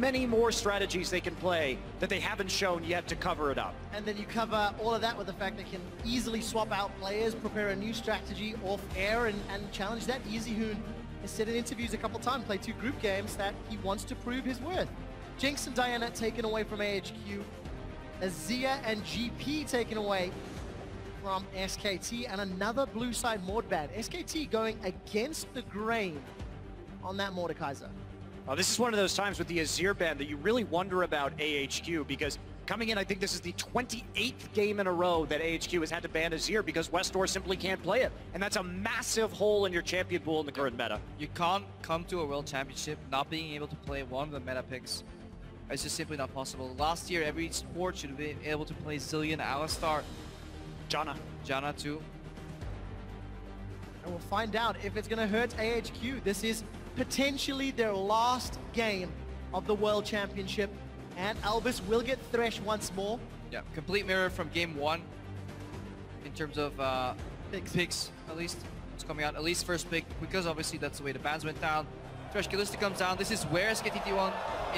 many more strategies they can play that they haven't shown yet to cover it up. And then you cover all of that with the fact they can easily swap out players, prepare a new strategy off air, and challenge that. SIEU has said in interviews a couple times, played 2 group games, that he wants to prove his worth. Jinx and Diana taken away from AHQ. Azia and GP taken away from SKT, and another blue side Mordbad. SKT going against the grain on that Mordekaiser. Oh, this is one of those times with the Azir ban that you really wonder about AHQ, because coming in, I think this is the 28th game in a row that AHQ has had to ban Azir because Westdoor simply can't play it. And that's a massive hole in your champion pool in the current meta. You can't come to a World Championship not being able to play one of the meta picks. It's just simply not possible. Last year, every sport should have been able to play Zilean, Alistar, Janna too. And we'll find out if it's going to hurt AHQ. This is potentially their last game of the World Championship, and Albus will get threshed once more. Yeah, complete mirror from game 1 in terms of picks, at least. It's coming out, at least first pick, because obviously that's the way the bans went down. Thresh Kalista comes down. This is where SKT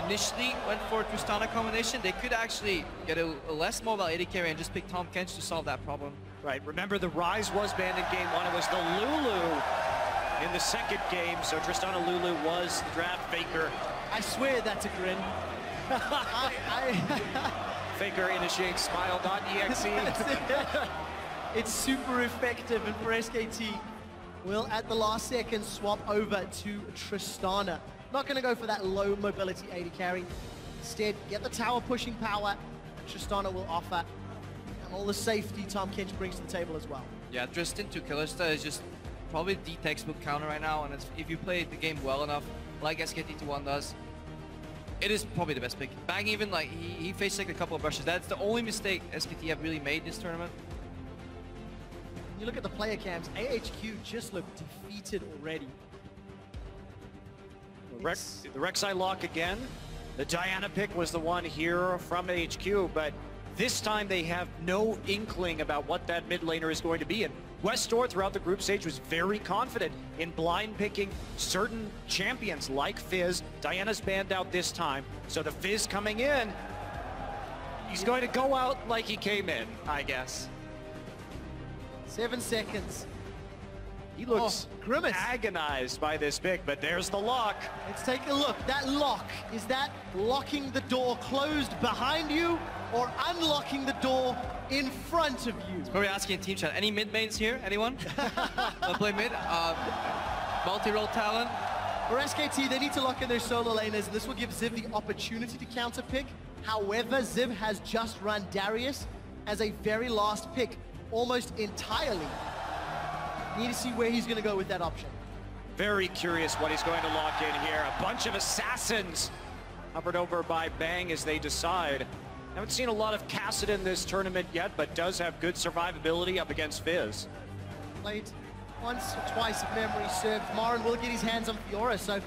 initially went for a Tristana combination. They could actually get a less mobile AD carry and just pick Tahm Kench to solve that problem. Right, remember the Ryze was banned in game 1. It was the Lulu in the second game, so Tristana Lulu was the draft. Faker. I swear that's a grin. Faker initiates smile.exe. It's super effective, and for SKT, will at the last second swap over to Tristana. Not going to go for that low mobility AD carry. Instead, get the tower pushing power Tristana will offer, and all the safety Tahm Kench brings to the table as well. Yeah, Tristan to Kalista is just probably the textbook counter right now, and if you play the game well enough, like SKT1 does, it is probably the best pick. Bang even, like, he faced like a couple of brushes. That's the only mistake SKT have really made this tournament. You look at the player cams, AHQ just look defeated already. The Rek'Sai lock again. The Diana pick was the one here from AHQ, but this time they have no inkling about what that mid laner is going to be. And Westdoor throughout the group stage was very confident in blind picking certain champions like Fizz. Diana's banned out this time, so the Fizz coming in, he's going to go out like he came in, I guess. 7 seconds. He looks grimace, agonized by this pick, but there's the lock. Let's take a look. That lock, is that locking the door closed behind you or unlocking the door in front of you? Probably asking team chat. Any mid mains here? Anyone? I'll play mid. Multi-role talent. For SKT, they need to lock in their solo laners, and this will give Ziv the opportunity to counter pick. However, Ziv has just run Darius as a very last pick, almost entirely. Need to see where he's going to go with that option. Very curious what he's going to lock in here. A bunch of assassins hovered over by Bang as they decide. Haven't seen a lot of Kassadin this tournament yet, but does have good survivability up against Fizz. Played once or twice if memory serves. Marin will get his hands on Fiora, so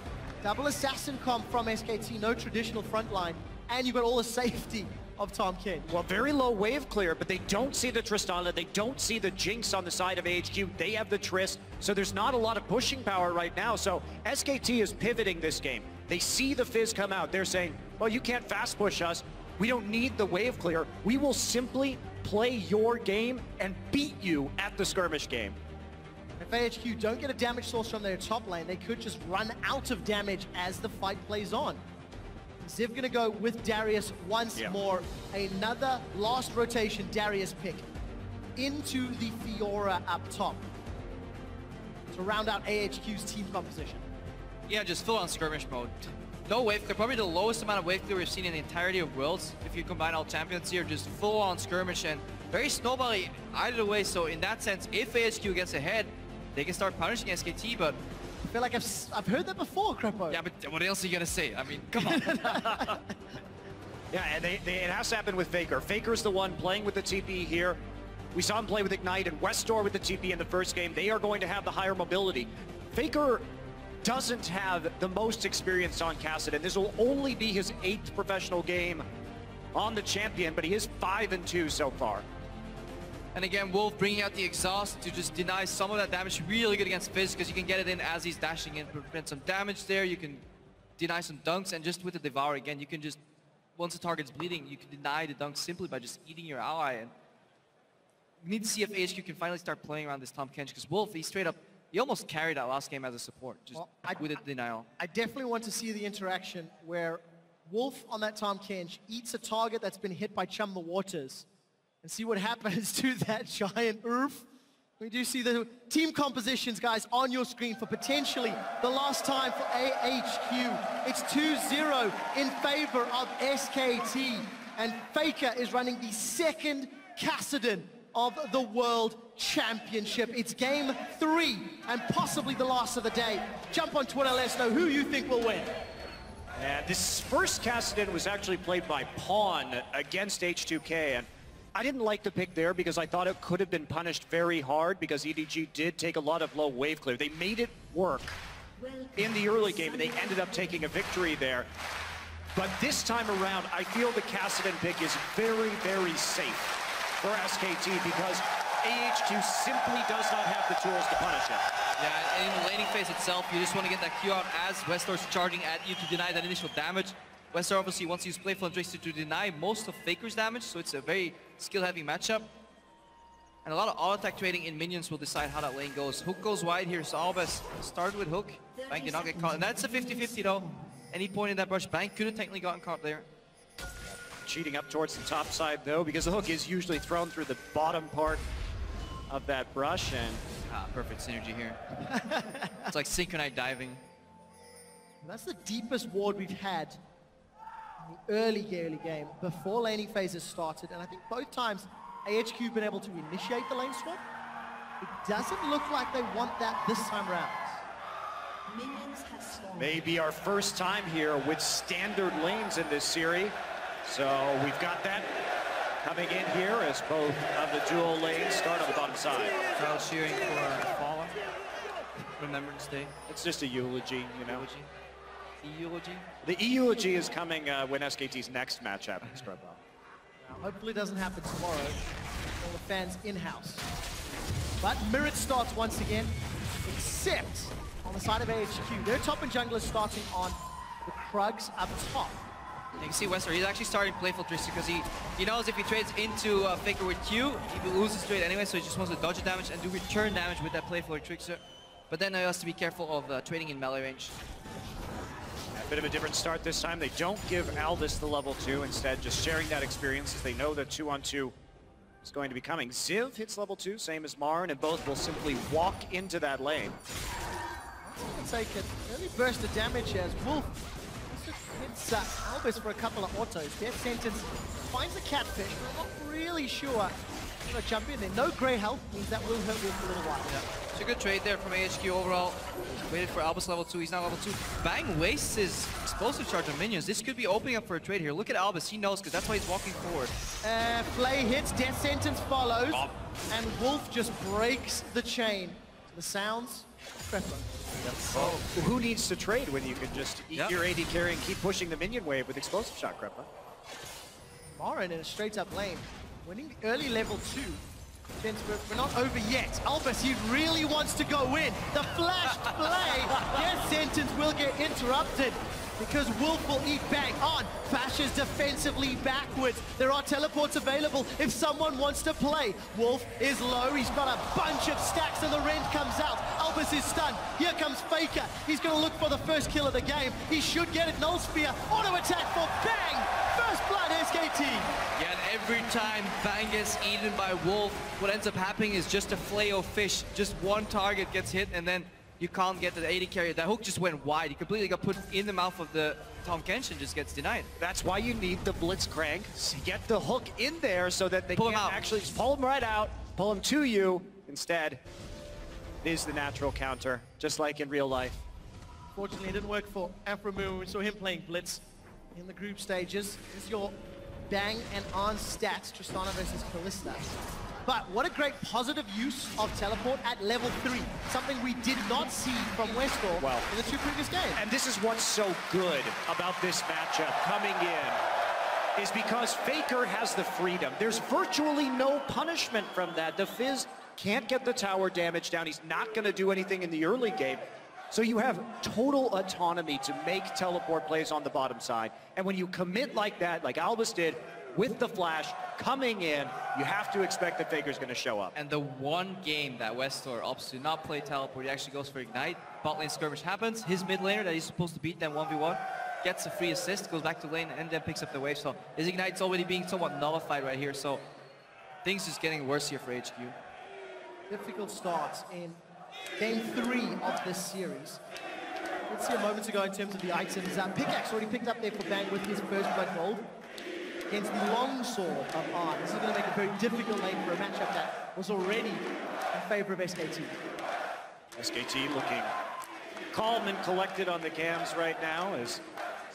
double assassin comp from SKT, no traditional frontline, and you've got all the safety of Tahm Kench. Well, very low wave clear, but they don't see the Tristana, they don't see the Jinx on the side of AHQ, they have the Trist, so there's not a lot of pushing power right now, so SKT is pivoting this game. They see the Fizz come out, they're saying, well, you can't fast push us, we don't need the wave clear, we will simply play your game and beat you at the skirmish game. If AHQ don't get a damage source from their top lane, they could just run out of damage as the fight plays on. Ziv gonna go with Darius once more. Another last rotation Darius pick into the Fiora up top to round out AHQ's team composition. Yeah, just full on skirmish mode. No wave clear, probably the lowest amount of wave clear we've seen in the entirety of Worlds. If you combine all champions here, just full on skirmish and very snowbally either way. So in that sense, if AHQ gets ahead, they can start punishing SKT, but I feel like I've heard that before, Crepo. Yeah, but what else are you gonna say? I mean, come on. Yeah, and it has to happen with Faker. Faker's the one playing with the TP here. We saw him play with Ignite and Westdoor with the TP in the first game. They are going to have the higher mobility. Faker doesn't have the most experience on Kassadin. This will only be his 8th professional game on the champion, but he is 5-2 so far. And again, Wolf bringing out the exhaust to just deny some of that damage. Really good against Fizz because you can get it in as he's dashing in, prevent some damage there. You can deny some dunks, and just with the Devour again, you can just, once the target's bleeding, you can deny the dunks simply by just eating your ally. And we need to see if AHQ can finally start playing around this Tahm Kench, because Wolf, he almost carried that last game as a support, just with the denial. I definitely want to see the interaction where Wolf on that Tahm Kench eats a target that's been hit by Chum the Waters, and see what happens to that giant Oof. We do see the team compositions, guys, on your screen for potentially the last time for AHQ. It's 2-0 in favor of SKT, and Faker is running the second Kassadin of the World Championship. It's game 3 and possibly the last of the day. Jump on Twitter, let us know who you think will win. And this first Kassadin was actually played by Pawn against H2K, and I didn't like the pick there because I thought it could have been punished very hard because EDG did take a lot of low wave clear. They made it work in the early game and they ended up taking a victory there. But this time around, I feel the Kassadin pick is very, very safe for SKT because AHQ simply does not have the tools to punish it. Yeah, in the laning phase itself, you just want to get that Q out as Westor's charging at you to deny that initial damage. Westor obviously wants to use Playful and Tracer to deny most of Faker's damage, so it's a very skill-heavy matchup. And a lot of auto-attack trading in minions will decide how that lane goes. Hook goes wide here, so Albus started with Hook. Bang did not get caught, and that's a 50-50 though. Any point in that brush, Bang could have technically gotten caught there. Cheating up towards the top side though, because the Hook is usually thrown through the bottom part of that brush, and perfect synergy here. It's like synchronized diving. That's the deepest ward we've had in the early game before laning phases started, and I think both times AHQ been able to initiate the lane swap. It doesn't look like they want that this time around. Maybe our first time here with standard lanes in this series. So we've got that coming in here as both of the dual lanes start on the bottom side. Crowd cheering for Fallen. Remembrance Day. It's just a eulogy, you know. Eulogy? The eulogy is coming when SKT's next match happens, Grubba. Hopefully it doesn't happen tomorrow. All the fans in-house. But Mirror starts once again, except on the side of AHQ. Their top and jungler starting on the Krugs up top. You can see Wester, he's actually starting Playful Trickster because he knows if he trades into Faker with Q, he will lose his trade anyway, so he just wants to dodge the damage and do return damage with that Playful Trickster. But then he has to be careful of trading in melee range. A bit of a different start this time. They don't give Albus the level 2, instead just sharing that experience as they know that 2-on-2 is going to be coming. Ziv hits level 2, same as Marn, and both will simply walk into that lane. Take an early burst of damage as Wolf hits Albus for a couple of autos. Death Sentence finds the catfish, but I'm not really sure. I'm gonna jump in there. No grey health means that will hurt Wolf for a little while. Yeah. It's a good trade there from AHQ overall. Waited for Albus level 2, he's now level 2. Bang wastes his explosive charge on minions. This could be opening up for a trade here. Look at Albus, he knows because that's why he's walking forward. Flay hits, Death Sentence follows, and Wolf just breaks the chain. The sounds of Prepper. Well, who needs to trade when you can just eat your AD carry and keep pushing the minion wave with explosive shot, Kreppa? Morin in a straight up lane, winning the early level 2. Since we're not over yet. Albus, he really wants to go in. The flashed play. Yes, Sentence will get interrupted because Wolf will eat back on. Fashes defensively backwards. There are teleports available if someone wants to play. Wolf is low. He's got a bunch of stacks and the rend comes out. Albus is stunned. Here comes Faker. He's going to look for the first kill of the game. He should get it. Null Spear. Auto attack for Bang. First blood, SKT. Yeah, and every time Bang gets eaten by Wolf, what ends up happening is just a flay of fish. Just one target gets hit and then you can't get the AD carry. That hook just went wide. He completely got put in the mouth of the Tahm Kench and just gets denied. That's why you need the Blitzcrank. Get the hook in there so that they can actually just pull him right out, pull him to you. Instead, it is the natural counter, just like in real life. Fortunately, it didn't work for Afromoon. We saw him playing Blitz in the group stages. This is your Bang and on stats, Tristana versus Kalista. But what a great positive use of teleport at level 3. Something we did not see from Westor in the 2 previous games. And this is what's so good about this matchup coming in, is because Faker has the freedom. There's virtually no punishment from that. The Fizz can't get the tower damage down. He's not going to do anything in the early game. So you have total autonomy to make teleport plays on the bottom side. And when you commit like that, like Albus did, with the flash coming in, you have to expect that Faker's going to show up. And the one game that Westor opts to not play teleport, he actually goes for Ignite. Bot lane skirmish happens. His mid laner that he's supposed to beat them 1v1 gets a free assist, goes back to lane, and then picks up the wave. So his Ignite's already being somewhat nullified right here. So things just getting worse here for HQ. Difficult starts in Game 3 of this series. Let's see a moment ago in terms of the items. Pickaxe already picked up there for Bang with his first blood gold against the longsword of Arn. This is going to make a very difficult lane for a matchup that was already in favor of SKT. SKT looking calm and collected on the cams right now as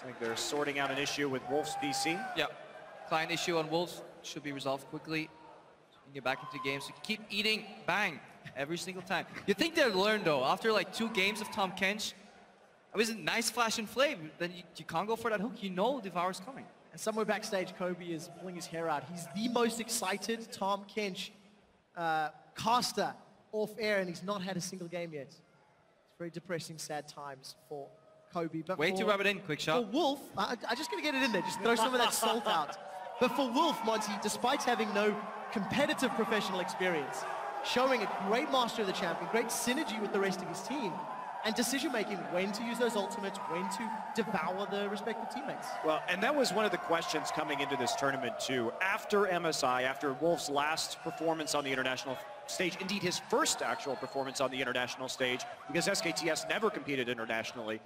I think they're sorting out an issue with Wolf's PC. Yeah, client issue on Wolves should be resolved quickly. So we can get back into games. So keep eating Bang every single time. You think they'll learn though, after like 2 games of Tahm Kench, it was a nice flash and flame, then you can't go for that hook. You know Devour's coming. And somewhere backstage, Kobe is pulling his hair out. He's the most excited Tahm Kench caster off air, and he's not had a single game yet. It's very depressing, sad times for Kobe. But Way to rub it in, quick shot. For Wolf, I'm just going to get it in there, just throw some of that salt out. But for Wolf, Monty, despite having no competitive professional experience, showing a great master of the champion, great synergy with the rest of his team, and decision-making, when to use those ultimates, when to devour the respective teammates. Well, and that was one of the questions coming into this tournament, too. After MSI, after Wolf's last performance on the international stage, indeed his first actual performance on the international stage, because SKTS never competed internationally,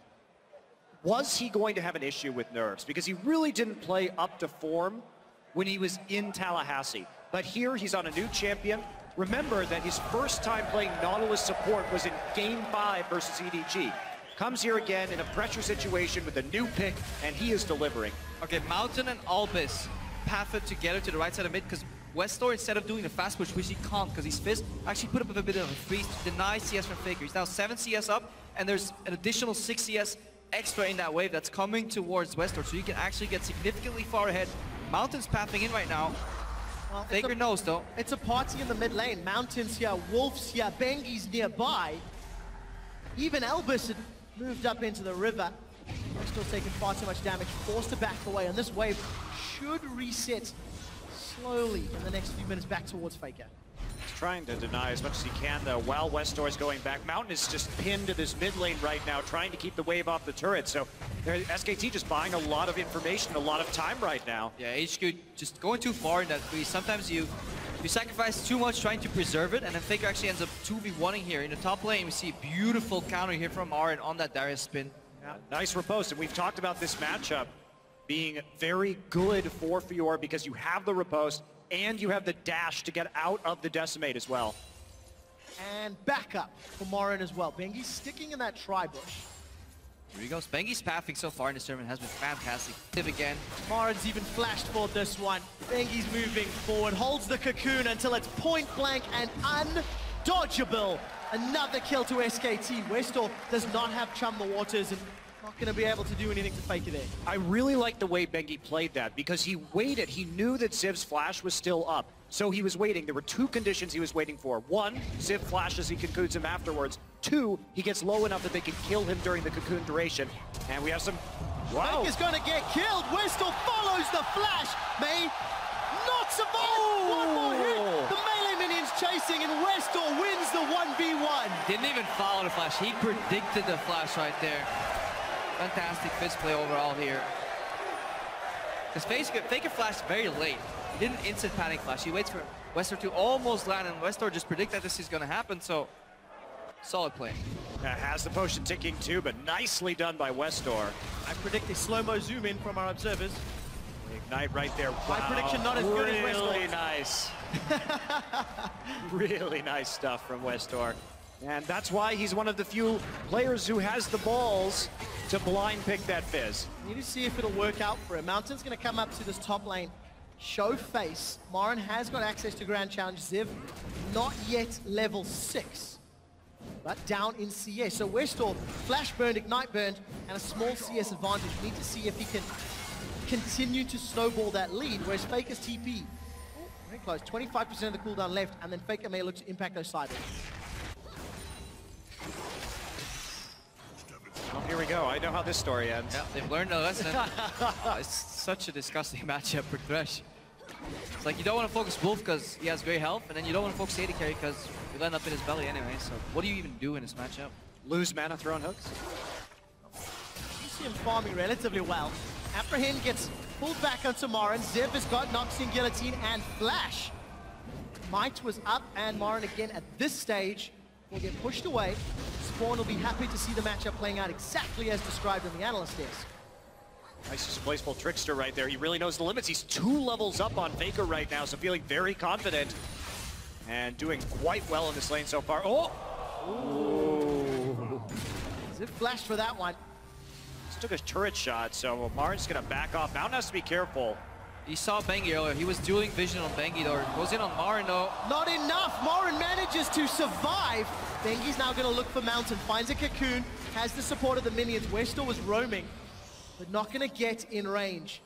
was he going to have an issue with nerves? Because he really didn't play up to form when he was in Tallahassee. But here, he's on a new champion. Remember that his first time playing Nautilus support was in Game 5 versus EDG. Comes here again in a pressure situation with a new pick, and he is delivering. Okay, Mountain and Albus path it together to the right side of mid, because Westor, instead of doing a fast push, which he can't because he's Fizz, actually put up a bit of a freeze to deny CS from Faker. He's now 7 CS up, and there's an additional 6 CS extra in that wave that's coming towards Westor, so you can actually get significantly far ahead. Mountain's pathing in right now. Well, Faker knows though. It's a party in the mid lane. Mountains here, Wolves here, Bengi's nearby. Even Albus had moved up into the river. They're still taking far too much damage, forced to back away, and this wave should reset slowly in the next few minutes back towards Faker. He's trying to deny as much as he can, though, while Westor is going back. Mountain is just pinned to this mid lane right now, trying to keep the wave off the turret. So SKT just buying a lot of information, a lot of time right now. Yeah, HQ just going too far in that freeze. Sometimes you sacrifice too much trying to preserve it, and then Faker actually ends up 2v1ing here. In the top lane, we see a beautiful counter here from Arn on that Darius spin. Yeah, nice riposte, and we've talked about this matchup being very good for Fior because you have the riposte and you have the dash to get out of the decimate as well. And backup for Morin as well. Bengi's sticking in that tri-bush. Here he goes. Bengi's pathing so far in this tournament has been fantastic. Tip again. Morin's even flashed for this one. Bengi's moving forward, holds the cocoon until it's point blank and undodgeable. Another kill to SKT. Westor does not have chum the waters and not going to be able to do anything to fake it there. I really like the way Bengi played that because he waited. He knew that Ziv's flash was still up. So he was waiting. There were 2 conditions he was waiting for. 1, Ziv flashes, he cocoons him afterwards. 2, he gets low enough that they can kill him during the cocoon duration. And we have some... Wow. Fake is going to get killed. Westor follows the flash. May not survive. Oh. One more hit. The melee minions chasing, and Westor wins the 1v1. Didn't even follow the flash. He predicted the flash right there. Fantastic Fizz play overall here. Because Faker flashed very late. He didn't instant panic flash. He waits for Westor to almost land, and Westor just predicted this is going to happen, so solid play. Has the potion ticking too, but nicely done by Westor. I predict a slow-mo zoom in from our observers. Ignite right there. Wow. My prediction not as good as Westor. Really nice. Really nice stuff from Westor. And that's why he's one of the few players who has the balls to blind pick that Fizz. Need to see if it'll work out for him. Mountain's going to come up to this top lane, show face. Morin has got access to Grand Challenge. Ziv, not yet level 6, but down in CS. So Westor, flash burned, ignite burned, and a small CS advantage. We need to see if he can continue to snowball that lead, whereas Faker's TP, very close, 25% of the cooldown left, and then Faker may look to impact those sideways. here we go. I know how this story ends. Yeah, they've learned a lesson. Oh, it's such a disgusting matchup for Thresh. It's like you don't want to focus Wolf because he has great health, and then you don't want to focus AD carry because you'll end up in his belly anyway. So what do you even do in this matchup? Lose mana throwing hooks? You see him farming relatively well. Apprehend gets pulled back onto Morin. Ziv has got Noxian Guillotine and Flash. Might was up, and Morin again at this stage will get pushed away. Spawn will be happy to see the matchup playing out exactly as described in the analyst desk. Nice displaceful Trickster right there. He really knows the limits. He's 2 levels up on Faker right now, so feeling very confident. And doing quite well in this lane so far. Oh! Ooh. Ziv flashed for that one. Just took a turret shot, so Marin's gonna back off. Mountain has to be careful. He saw Bengi earlier. He was dueling vision on Bengi though. Goes in on Marin though. Not enough. Morin manages to survive. Bengi's now going to look for Mountain. Finds a cocoon. Has the support of the minions. Westor was roaming, but not going to get in range.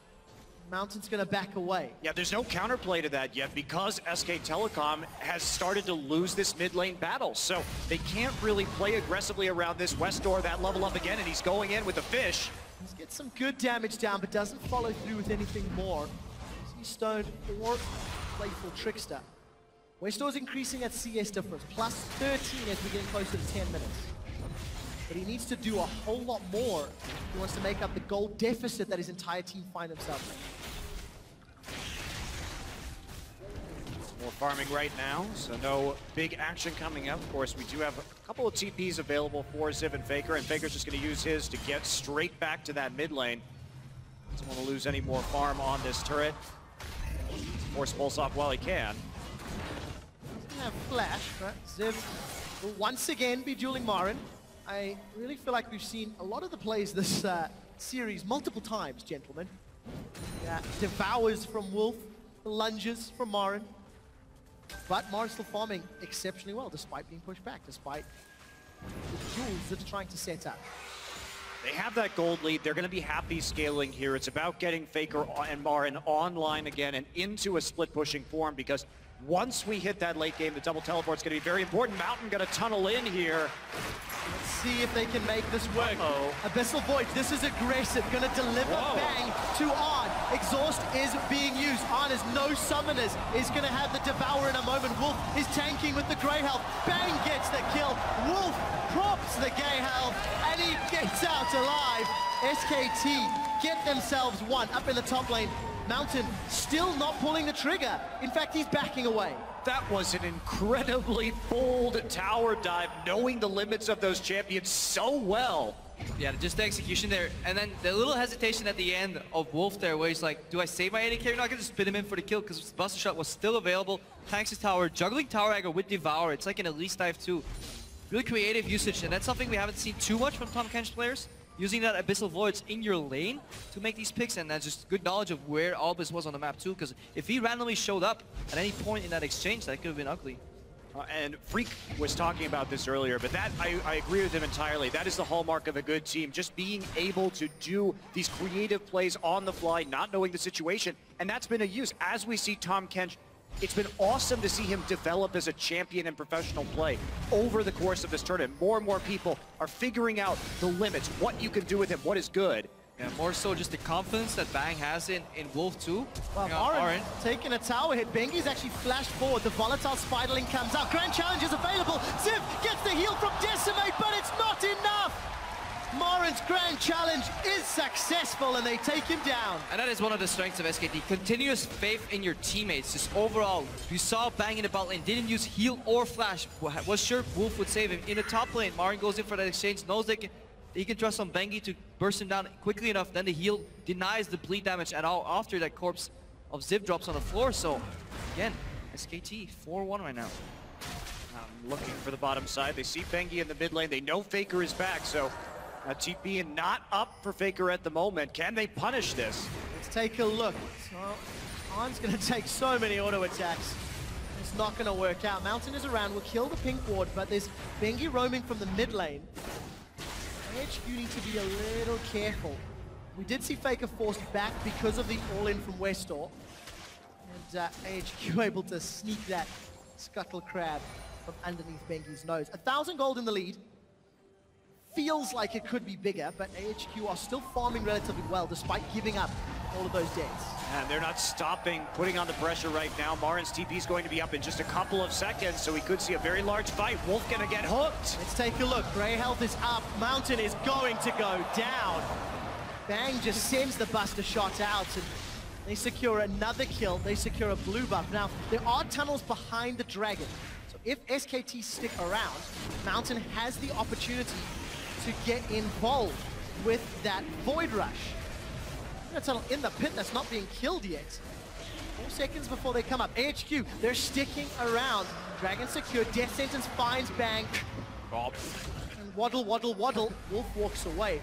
Mountain's going to back away. Yeah, there's no counterplay to that yet because SK Telecom has started to lose this mid lane battle. So they can't really play aggressively around this Westor. That level up again, and he's going in with the fish. He's get some good damage down, but doesn't follow through with anything more. He's stoned or playful Trickster. Westor's increasing at CS difference, plus 13 as we get closer to 10 minutes. But he needs to do a whole lot more if he wants to make up the goal deficit that his entire team find themselves in. More farming right now, so no big action coming up. Of course, we do have a couple of TPs available for Ziv and Faker's just going to use his to get straight back to that mid lane. Doesn't want to lose any more farm on this turret. Force pulse off while he can. Doesn't have flash, but Ziv will once again be dueling Marin. I really feel like we've seen a lot of the plays this series multiple times, gentlemen. Yeah, devours from Wolf, lunges from Marin. But Marin's still farming exceptionally well, despite being pushed back, despite the duels that are trying to set up. They have that gold lead. They're going to be happy scaling here. It's about getting Faker and Marin online again and into a split pushing form, because once we hit that late game, the double teleport's going to be very important. Mountain going to tunnel in here. Let's see if they can make this work. Abyssal Void, this is aggressive. Going to deliver bang to On. Exhaust is being used. On has no summoners. Is going to have the Devour in a moment. Wolf is tanking with the Grey Health. Bang gets the kill. Wolf props the Gay Health, and he gets out alive. SKT get themselves one up in the top lane. Mountain still not pulling the trigger. In fact, he's backing away. That was an incredibly bold tower dive, knowing the limits of those champions so well. Yeah, just the execution there. And then the little hesitation at the end of Wolf there, where he's like, do I save my AD carry? No, I can just spit him in for the kill, because Buster Shot was still available. Tanks his tower, juggling tower aggro with Devour. It's like an Elite dive too. Really creative usage, and that's something we haven't seen too much from Tahm Kench players. Using that Abyssal Voids in your lane to make these picks, and that's just good knowledge of where Albus was on the map too, because if he randomly showed up at any point in that exchange, that could have been ugly. And Freak was talking about this earlier, but that I agree with him entirely. That is the hallmark of a good team, just being able to do these creative plays on the fly, not knowing the situation, and that's been a use. As we see Tahm Kench, it's been awesome to see him develop as a champion in professional play over the course of this tournament. More and more people are figuring out the limits, what you can do with him, what is good. Yeah, more so just the confidence that Bang has in Wolf too. Well, Oren taking a tower hit. Bengi's actually flashed forward. The volatile Spiderling comes out. Grand Challenge is available. Ziv gets the heal from Decimate, but it's not enough. Morin's Grand Challenge is successful, and they take him down. And that is one of the strengths of SKT. Continuous faith in your teammates. Just overall, you saw Bang in the bot lane, didn't use heal or flash. Was sure Wolf would save him. In the top lane, Marin goes in for that exchange, knows he can trust on Bengi to burst him down quickly enough. Then the heal denies the bleed damage at all after that corpse of Ziv drops on the floor. So, again, SKT 4-1 right now. Looking for the bottom side. They see Bengi in the mid lane. They know Faker is back, so TP and not up for Faker at the moment. Can they punish this? Let's take a look. So, On's going to take so many auto attacks. It's not going to work out. Mountain is around, will kill the pink ward, but there's Bengi roaming from the mid lane. AHQ need to be a little careful. We did see Faker forced back because of the all-in from Westor. And AHQ able to sneak that Scuttle Crab from underneath Bengi's nose. 1,000 gold in the lead. feels like it could be bigger, but AHQ are still farming relatively well despite giving up all of those deaths. And they're not stopping, putting on the pressure right now. Marin's TP is going to be up in just a couple of seconds, so we could see a very large fight. Wolf gonna get hooked. Let's take a look. Grey health is up. Mountain is going to go down. Bang just sends the Buster shot out, and they secure another kill. They secure a blue buff. Now, there are tunnels behind the Dragon. So if SKT stick around, Mountain has the opportunity to get involved with that Void Rush. A tunnel in the pit that's not being killed yet. 4 seconds before they come up. AHQ, they're sticking around. Dragon secure. Death sentence finds Bang. Oh. And waddle, waddle, waddle. Wolf walks away.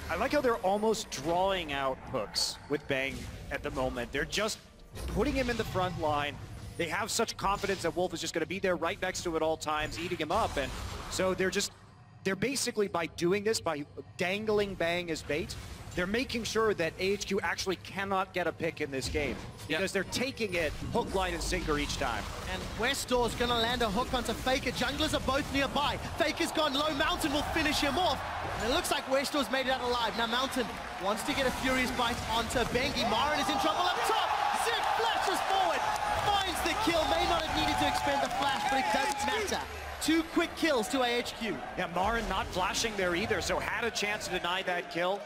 I like how they're almost drawing out hooks with Bang at the moment. They're just putting him in the front line. They have such confidence that Wolf is just going to be there right next to at all times, eating him up. And so they're basically, by doing this, by dangling Bang as bait, they're making sure that AHQ actually cannot get a pick in this game. Because they're taking it hook, line, and sinker each time. And Westor's gonna land a hook onto Faker. Junglers are both nearby. Faker's gone low. Mountain will finish him off. And it looks like Westor's made it out alive. Now Mountain wants to get a furious bite onto Bengi. Marin is in trouble up top. Zip flashes forward. Finds the kill. May not have needed to expend the flash, but it doesn't matter. 2 quick kills to AHQ. Yeah, Marin not flashing there either, so had a chance to deny that kill.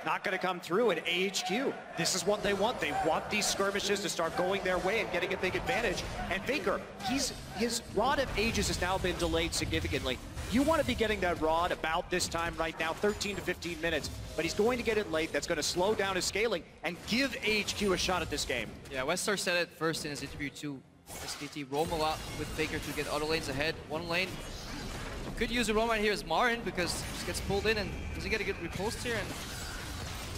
Not going to come through. And AHQ, this is what they want. They want these skirmishes to start going their way and getting a big advantage. And Faker, his rod of ages has now been delayed significantly. You want to be getting that rod about this time right now, 13 to 15 minutes. But he's going to get it late. That's going to slow down his scaling and give AHQ a shot at this game. Yeah, Westar said it first in his interview too. SKT roam a lot with Faker to get auto lanes ahead. One lane could use a roam right here as Marin, because he just gets pulled in and doesn't get a good riposte here. And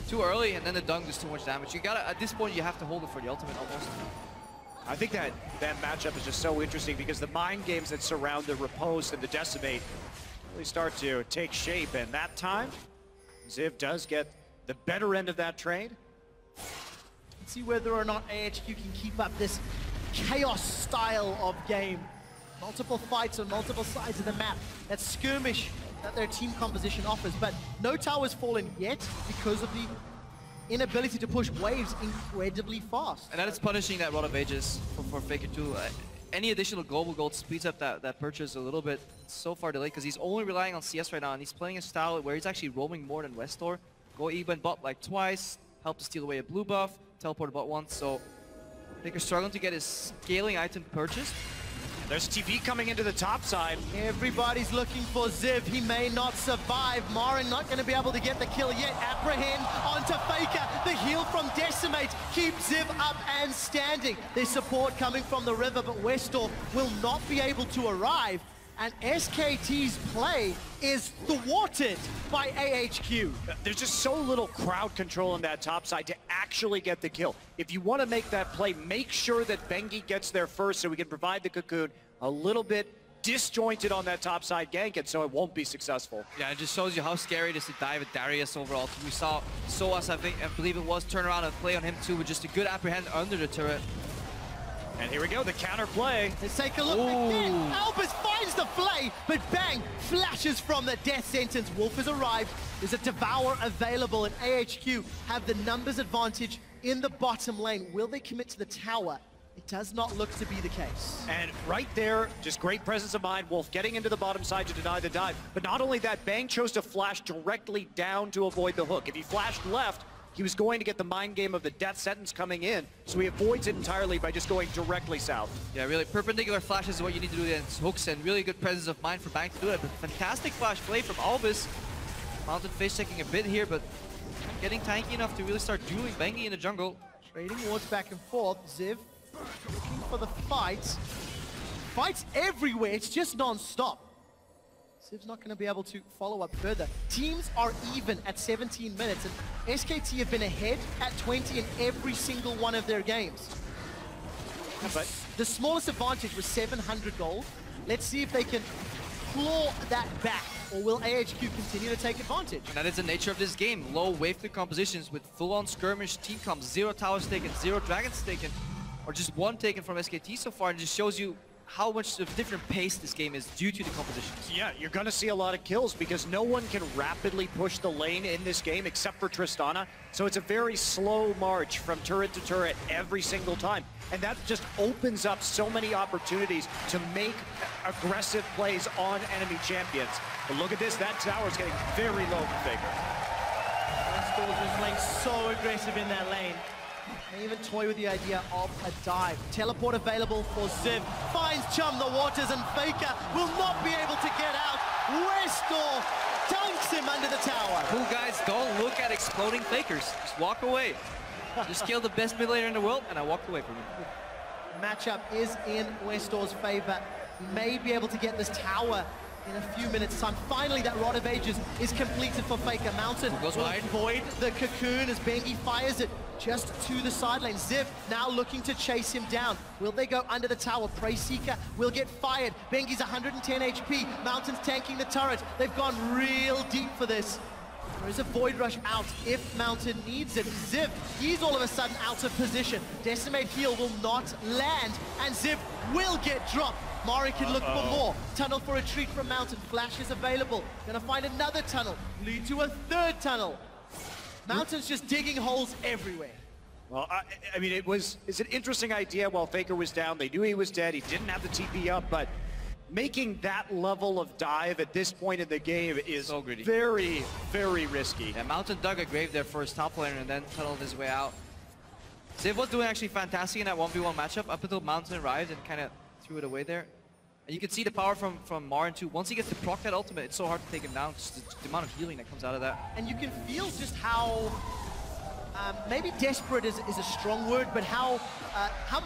too early, and then the dung does too much damage. You gotta, at this point, you have to hold it for the ultimate almost. I think that matchup is just so interesting because the mind games that surround the riposte and the decimate really start to take shape. And that time, Ziv does get the better end of that trade. Let's see whether or not AHQ can keep up this chaos style of game. Multiple fights on multiple sides of the map. That skirmish that their team composition offers, but no tower's fallen yet because of the inability to push waves incredibly fast. And that is punishing that Rod of Ages for Faker too. Any additional global gold speeds up that purchase a little bit. It's so far delayed because he's only relying on CS right now, and he's playing a style where he's actually roaming more than Westor. Go even bot like twice, help to steal away a blue buff, teleport bot once, so Faker's struggling to get his scaling item purchased. There's TV coming into the top side. Everybody's looking for Ziv. He may not survive. Marin not going to be able to get the kill yet. Apprehend onto Faker. The heal from Decimate keeps Ziv up and standing. There's support coming from the river, but Westor will not be able to arrive. And SKT's play is thwarted by AHQ. There's just so little crowd control on that top side to actually get the kill. If you want to make that play, make sure that Bengi gets there first so we can provide the cocoon a little bit disjointed on that top side gank, and so it won't be successful. Yeah, it just shows you how scary it is to dive at Darius overall. We saw Soas, I believe it was, turn around and play on him too with just a good apprehend under the turret. And here we go, the counter play. Let's take a look again. Albus finds the flay, but Bang flashes from the death sentence. Wolf has arrived. There's a Devour available, and AHQ have the numbers advantage in the bottom lane. Will they commit to the tower? It does not look to be the case. And right there, just great presence of mind. Wolf getting into the bottom side to deny the dive. But not only that, Bang chose to flash directly down to avoid the hook. If he flashed left, he was going to get the mind game of the death sentence coming in, so he avoids it entirely by just going directly south. Yeah, really, perpendicular flashes is what you need to do against hooks, and really good presence of mind for Bang to do it. But fantastic flash play from Albus. Mountain face checking a bit here, but getting tanky enough to really start dueling Bengi in the jungle. Trading wards back and forth. Ziv looking for the fight. Fights everywhere, it's just non-stop. Ziv's not going to be able to follow up further. Teams are even at 17 minutes, and SKT have been ahead at 20 in every single one of their games. But the smallest advantage was 700 gold. Let's see if they can claw that back, or will AHQ continue to take advantage? And that is the nature of this game. Low wave clear compositions with full-on skirmish team comps, 0 towers taken, 0 dragons taken, or just 1 taken from SKT so far, and just shows you how much of different pace this game is due to the compositions. Yeah, you're going to see a lot of kills because no one can rapidly push the lane in this game except for Tristana. So it's a very slow march from turret to turret every single time. And that just opens up so many opportunities to make aggressive plays on enemy champions. But look at this, that tower's getting very low for Faker. Westdoor's just playing so aggressive in that lane. They even toy with the idea of a dive. Teleport available for Ziv. Finds Chum the waters and Faker will not be able to get out. Westdoor dunks him under the tower. Cool guys, don't look at exploding Fakers. Just walk away. Just kill the best mid laner in the world, and I walked away from him. Matchup is in Westdoor's favor. He may be able to get this tower in a few minutes' time. Finally, that Rod of Ages is completed for Faker. Mountain will avoid the cocoon as Bengi fires it just to the side lane. Ziv now looking to chase him down. Will they go under the tower? Prey Seeker will get fired. Bengi's 110 HP. Mountain's tanking the turret. They've gone real deep for this. There is a Void Rush out if Mountain needs it. Ziv, he's all of a sudden out of position. Decimate heal will not land, and Ziv will get dropped. Mari can look for more. Tunnel for retreat from Mountain. Flash is available. Gonna find another tunnel. Lead to a third tunnel. Mountain's just digging holes everywhere. Well, I mean, it's an interesting idea while Faker was down. They knew he was dead. He didn't have the TP up, but making that level of dive at this point in the game is so very, very risky. Yeah, Mountain dug a grave there for his top laner and then tunneled his way out. Ziv was doing actually fantastic in that 1v1 matchup up until Mountain arrived and kind of threw it away there. And you can see the power from Marin too. Once he gets to proc that ultimate, it's so hard to take him down. Just the amount of healing that comes out of that. And you can feel just how, maybe desperate is a strong word, but how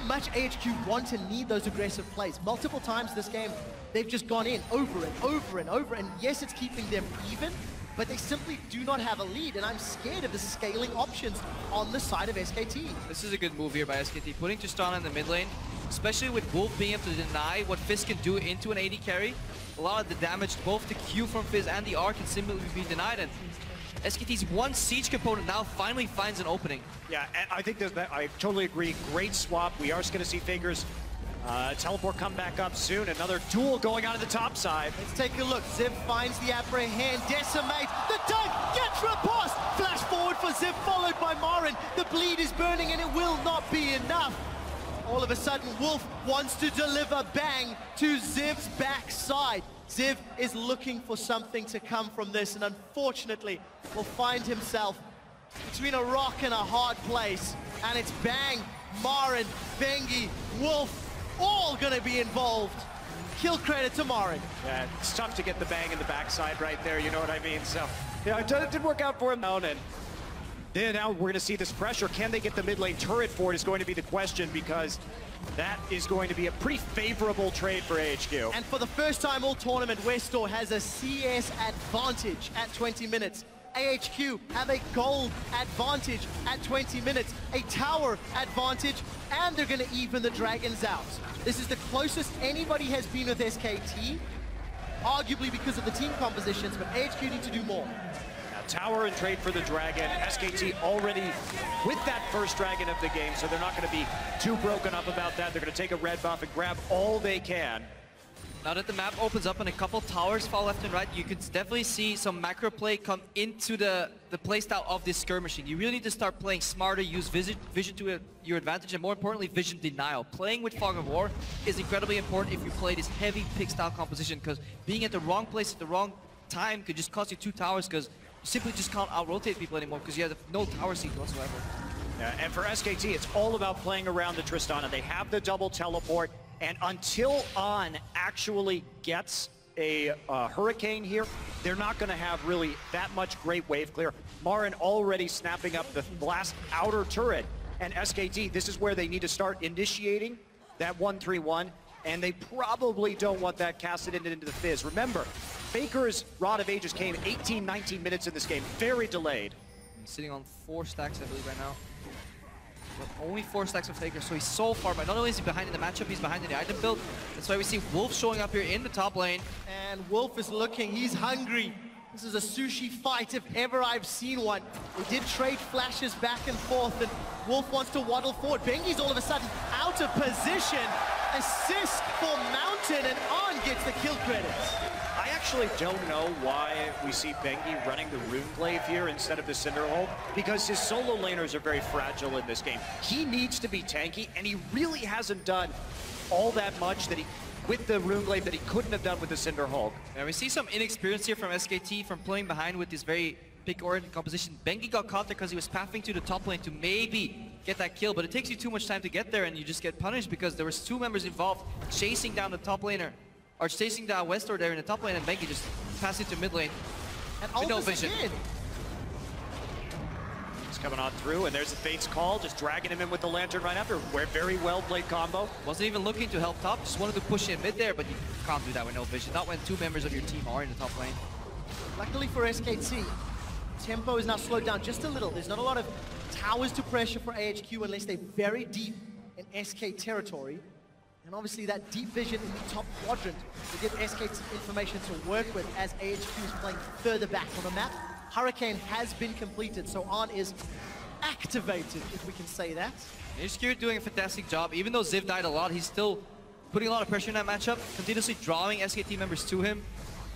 much AHQ want and need those aggressive plays. Multiple times this game, they've just gone in over and over and over. And yes, it's keeping them even, but they simply do not have a lead. And I'm scared of the scaling options on the side of SKT. This is a good move here by SKT. Putting Tristana in the mid lane, especially with Wolf being able to deny what Fizz can do into an AD carry. A lot of the damage, both the Q from Fizz and the R, can simply be denied. And SKT's one siege component now finally finds an opening. Yeah, and I think I totally agree. Great swap. We are going to see Faker's teleport come back up soon. Another duel going on the top side. Let's take a look. Ziv finds the apprehend. Decimate. The dunk gets repulsed. Flash forward for Ziv, followed by Marin. The bleed is burning and it will not be enough. All of a sudden, Wolf wants to deliver bang to Ziv's backside. Ziv is looking for something to come from this, and unfortunately, will find himself between a rock and a hard place. And it's bang, Marin, Bengi, Wolf, all gonna be involved. Kill credit to Marin. Yeah, it's tough to get the bang in the backside right there, you know what I mean? So, yeah, it did work out for him now, and then now we're gonna see this pressure. Can they get the mid lane turret for it is going to be the question, because that is going to be a pretty favorable trade for AHQ. And for the first time all tournament, Westdoor has a CS advantage at 20 minutes. AHQ have a gold advantage at 20 minutes, a tower advantage, and they're gonna even the dragons out. This is the closest anybody has been with SKT, arguably because of the team compositions, but AHQ need to do more. Tower and trade for the dragon. SKT already with that first dragon of the game, so they're not going to be too broken up about that. They're going to take a red buff and grab all they can. Now that the map opens up and a couple towers fall left and right, you can definitely see some macro play come into the playstyle of this skirmishing. You really need to start playing smarter, use vision to your advantage, and more importantly, vision denial. Playing with Fog of War is incredibly important if you play this heavy pick style composition, because being at the wrong place at the wrong time could just cost you 2 towers, because you simply just can't out-rotate people anymore because you have no tower seat whatsoever. Yeah, and for SKT, it's all about playing around the Tristana. They have the double teleport, and until On actually gets a Hurricane here, they're not going to have really that much great wave clear. Marin already snapping up the last outer turret, and SKT, this is where they need to start initiating that 1-3-1, and they probably don't want that casted into the Fizz. Remember, Faker's Rod of Ages came 18, 19 minutes in this game, very delayed. He's sitting on 4 stacks, I believe, right now. But only 4 stacks of Faker, so he's so far behind. Not only is he behind in the matchup, he's behind in the item build. That's why we see Wolf showing up here in the top lane. And Wolf is looking, he's hungry. This is a sushi fight if ever I've seen one. We did trade flashes back and forth, and Wolf wants to waddle forward. Bengi's all of a sudden out of position. assist for Mountain, and On gets the kill credits. I actually don't know why we see Bengi running the Runeglaive here instead of the Cinderhulk, because his solo laners are very fragile in this game. He needs to be tanky, and he really hasn't done all that much that he with the Runeglaive that he couldn't have done with the Cinderhulk. Yeah, we see some inexperience here from SKT from playing behind with this very pick-oriented composition. Bengi got caught there because he was pathing to the top lane to maybe get that kill, but it takes you too much time to get there, and you just get punished because there was two members involved chasing down the top laner, or chasing down Westor there in the top lane, and Bengi just passed it to mid lane. And with no vision. He's coming on through, and there's the Fate's Call, just dragging him in with the Lantern right after. Very well played combo. Wasn't even looking to help top, just wanted to push in mid there, but you can't do that with no vision. Not when two members of your team are in the top lane. Luckily for SKT, tempo is now slowed down just a little. There's not a lot of towers to pressure for AHQ unless they're very deep in SK territory. And obviously that deep vision in the top quadrant will give SK some information to work with as AHQ is playing further back on the map. Hurricane has been completed, so On is activated, if we can say that. AHQ doing a fantastic job. Even though Ziv died a lot, he's still putting a lot of pressure in that matchup, continuously drawing SKT members to him.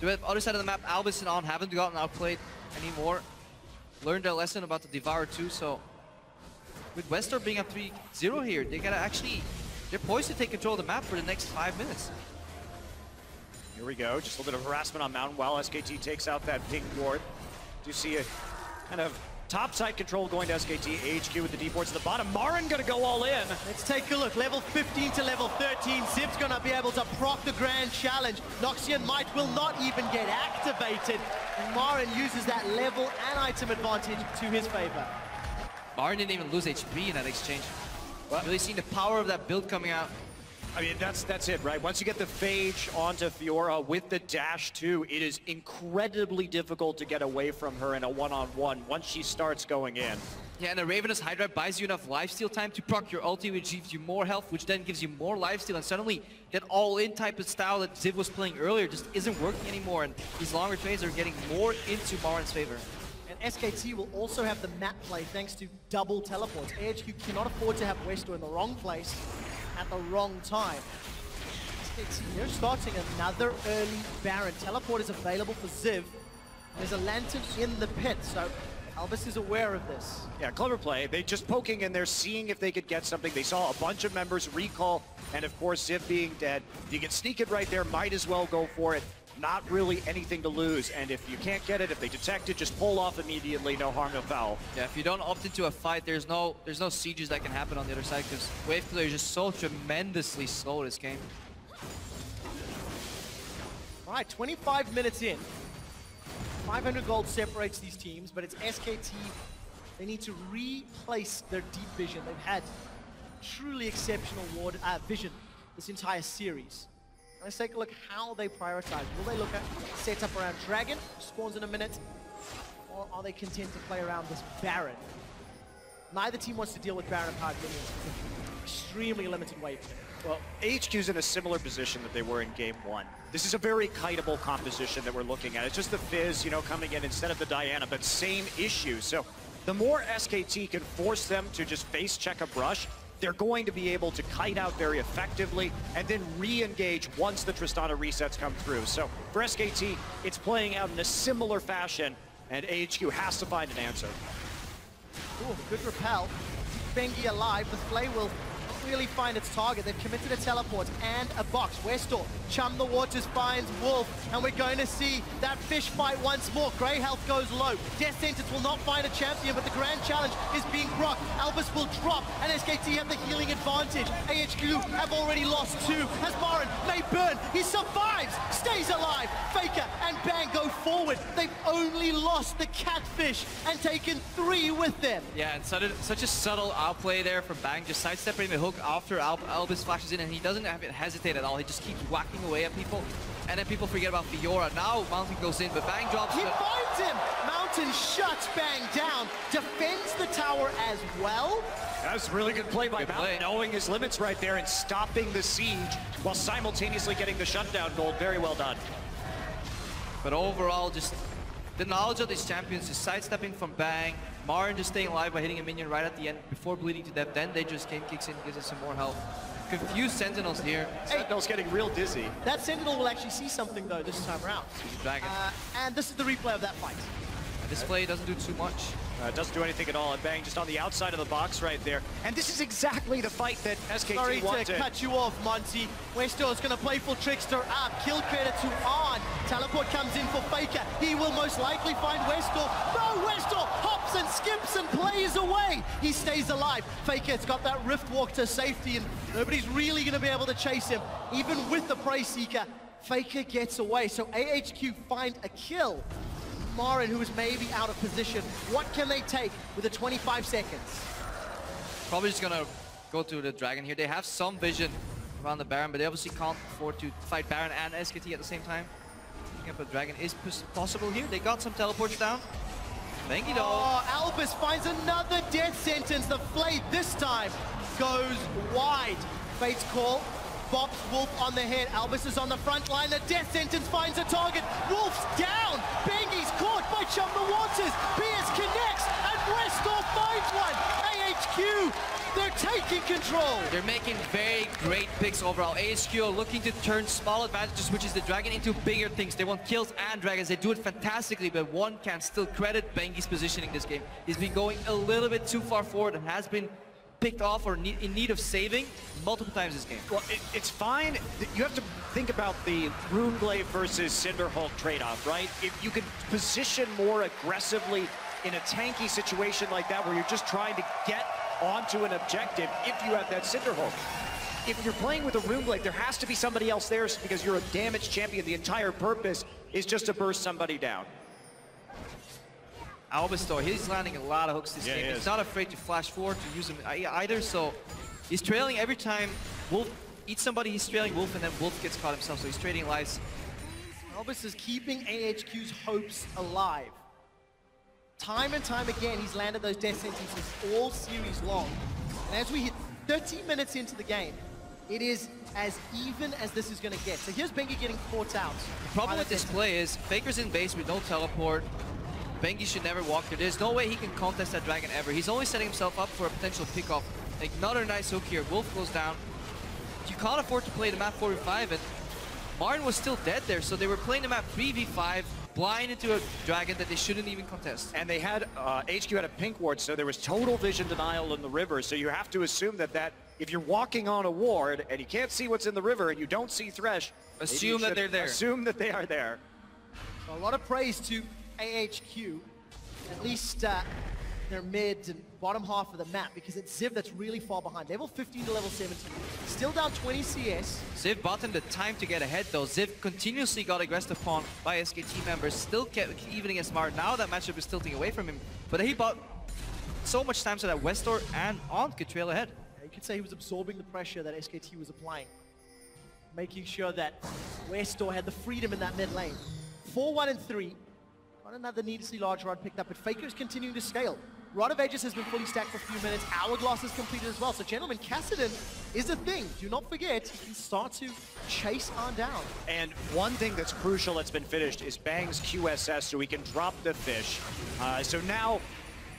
The other side of the map, Albus and On haven't gotten outplayed anymore. Learned their lesson about the Devourer too, so with Westor being up 3-0 here, they gotta actually, they're poised to take control of the map for the next 5 minutes. Here we go, just a little bit of harassment on Mountain while SKT takes out that pink ward. Do see a kind of topside control going to SKT, AHQ with the deep wards at the bottom. Marin gonna go all in. Let's take a look, level 15 to level 13. Zip's gonna be able to proc the grand challenge. Noxian Might will not even get activated. And Marin uses that level and item advantage to his favor. Marin didn't even lose HP in that exchange. Really seeing the power of that build coming out. I mean, that's it, right? Once you get the Phage onto Fiora with the dash too, it is incredibly difficult to get away from her in a one-on-one once she starts going in. Yeah, and the Ravenous Hydra buys you enough lifesteal time to proc your ulti, which gives you more health, which then gives you more lifesteal, and suddenly that all-in type of style that Ziv was playing earlier just isn't working anymore, and these longer trades are getting more into Marin's favor. And SKT will also have the map play thanks to double teleports. AHQ cannot afford to have Westor in the wrong place at the wrong time. SKT, they're starting another early Baron. Teleport is available for Ziv. There's a Lantern in the pit, so Albus is aware of this. Yeah, clever play. They just poking in there, seeing if they could get something. They saw a bunch of members recall, and of course, Ziv being dead. If you can sneak it right there, might as well go for it. Not really anything to lose, and if you can't get it, if they detect it, just pull off immediately, no harm, no foul. Yeah, if you don't opt into a fight, there's no sieges that can happen on the other side, because wave clear is just so tremendously slow this game. All right, 25 minutes in. 500 gold separates these teams, but it's SKT. They need to replace their deep vision. They've had truly exceptional vision this entire series. Let's take a look how they prioritize. Will they look at setup around Dragon, spawns in a minute, or are they content to play around this Baron? Neither team wants to deal with Baron powered minions with extremely limited wave. Well, AHQ's in a similar position that they were in Game 1. This is a very kiteable composition that we're looking at. It's just the Fizz, you know, coming in instead of the Diana, but same issue. So the more SKT can force them to just face check a brush, they're going to be able to kite out very effectively and then re-engage once the Tristana resets come through. So for SKT, it's playing out in a similar fashion, and AHQ has to find an answer. Ooh, good repel. Bengi alive, the Flay will really find its target. They've committed a teleport and a box. Westor, Chum the Waters finds Wolf, and we're going to see that fish fight once more. Grey health goes low. Death Sentence will not find a champion, but the grand challenge is being proc. Albus will drop, and SKT have the healing advantage. AHQ have already lost two, as Marin may burn. He survives, stays alive. Faker and Bang go forward. They've only lost the Catfish and taken 3 with them. Yeah, and such a subtle outplay there from Bang, just sidestepping the hook after Albus flashes in, and he doesn't have it hesitate at all. He just keeps whacking away at people, and then people forget about Fiora. Now Mountain goes in, but Bang drops. He finds him! Mountain shuts Bang down, defends the tower as well. That's a really good play by Mountain, knowing his limits right there and stopping the siege while simultaneously getting the shutdown gold. Very well done. But overall, just the knowledge of these champions, just sidestepping from Bang, Marin just staying alive by hitting a minion right at the end before bleeding to death, then they just kicks in, gives us some more health. Confused Sentinels here. Sentinel's getting real dizzy. That Sentinel will actually see something though this time around. Dragon. And this is the replay of that fight. Display doesn't do too much. Doesn't do anything at all, and Bang just on the outside of the box right there. And this is exactly the fight that SKT wanted. Sorry to cut you off, Monty. Westo is going to play for Trickster up. Kill credit to On. Teleport comes in for Faker. He will most likely find Westo. No, Westo hops and skips and plays away. He stays alive. Faker's got that Rift Walk to safety, and nobody's really going to be able to chase him. Even with the Prey Seeker, Faker gets away. So AHQ find a kill. Marin, who is maybe out of position. What can they take with the 25 seconds? Probably just gonna go to the Dragon here. They have some vision around the Baron, but they obviously can't afford to fight Baron and SKT at the same time. Picking up a Dragon is possible here. They got some teleports down. Bengi though. Oh, Albus finds another death sentence. The Flade this time goes wide. Fate's call. Bops Wolf on the head. Albus is on the front line. The death sentence finds a target. Wolf's down. Bengi's caught by Chumba Waters. Pierce connects and Westor finds one. AHQ, they're taking control. They're making very great picks overall. AHQ are looking to turn small advantages, which is the Dragon, into bigger things. They want kills and Dragons. They do it fantastically, but one can still credit Bengi's positioning this game. He's been going a little bit too far forward and has been picked off or in need of saving multiple times this game. Well, it's fine. You have to think about the Runeblade versus Cinderhulk trade-off, right? If you can position more aggressively in a tanky situation like that where you're just trying to get onto an objective if you have that Cinderhulk. If you're playing with a Runeblade, there has to be somebody else there because you're a damaged champion. The entire purpose is just to burst somebody down. Albus though, he's landing a lot of hooks this game. He's not afraid to flash forward, to use them either, so he's trailing every time Wolf eats somebody, he's trailing Wolf, and then Wolf gets caught himself, so he's trading lives. Albus is keeping AHQ's hopes alive. Time and time again, he's landed those death sentences all series long. And as we hit 30 minutes into the game, it is as even as this is going to get. So here's Bengi getting caught out. The problem with this play is Faker's in base with no teleport. Bengi should never walk through. There's no way he can contest that Dragon ever. He's only setting himself up for a potential pickoff. Like, another nice hook here. Wolf goes down. You can't afford to play the map 4v5, and Marin was still dead there, so they were playing the map 3v5, blind into a Dragon that they shouldn't even contest. And they had, HQ had a pink ward, so there was total vision denial in the river, so you have to assume that if you're walking on a ward and you can't see what's in the river and you don't see Thresh, assume that they're there. Assume that they are there. So a lot of praise to AHQ, at least their mid and bottom half of the map, because it's Ziv that's really far behind. Level 15 to level 17. Still down 20 CS. Ziv bought him the time to get ahead though. Ziv continuously got aggressed upon by SKT members, still kept even against Marin. Now that matchup is tilting away from him, but he bought so much time so that Westor and On could trail ahead. Yeah, you could say he was absorbing the pressure that SKT was applying, making sure that Westor had the freedom in that mid lane. 4-1 and 3. Got another needlessly large rod picked up, but Faker is continuing to scale. Rod of Aegis has been fully stacked for a few minutes. Hourglass is completed as well. So, gentlemen, Kassadin is a thing. Do not forget, he can start to chase on down. And one thing that's crucial that's been finished is Bang's QSS, so we can drop the fish. So now,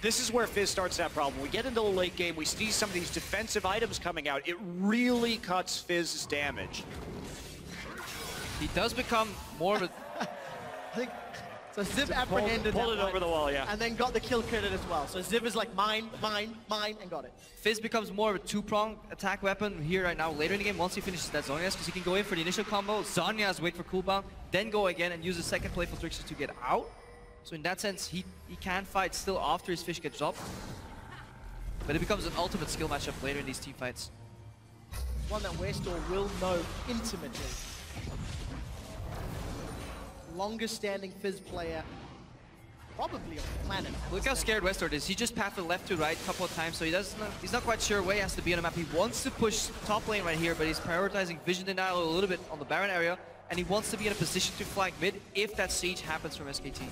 this is where Fizz starts that problem. We get into the late game, we see some of these defensive items coming out. It really cuts Fizz's damage. He does become more of a... I think... So Ziv apprehended pull it over the wall, yeah. And then got the kill credit as well. So Ziv is like mine, and got it. Fizz becomes more of a two-pronged attack weapon here right now later in the game once he finishes that Zhonya's, because he can go in for the initial combo, Zhonya's wait for cooldown, then go again and use the second playful trickster to get out. So in that sense, he can fight still after his fish gets dropped. But it becomes an ultimate skill matchup later in these team fights. One that Westor will know intimately. Longest standing Fizz player probably on the planet. Look how scared Westor is. He just pathed left to right a couple of times, so he's not quite sure where he has to be on the map. He wants to push top lane right here, but he's prioritizing vision denial a little bit on the Baron area, and he wants to be in a position to flank mid if that siege happens from SKT.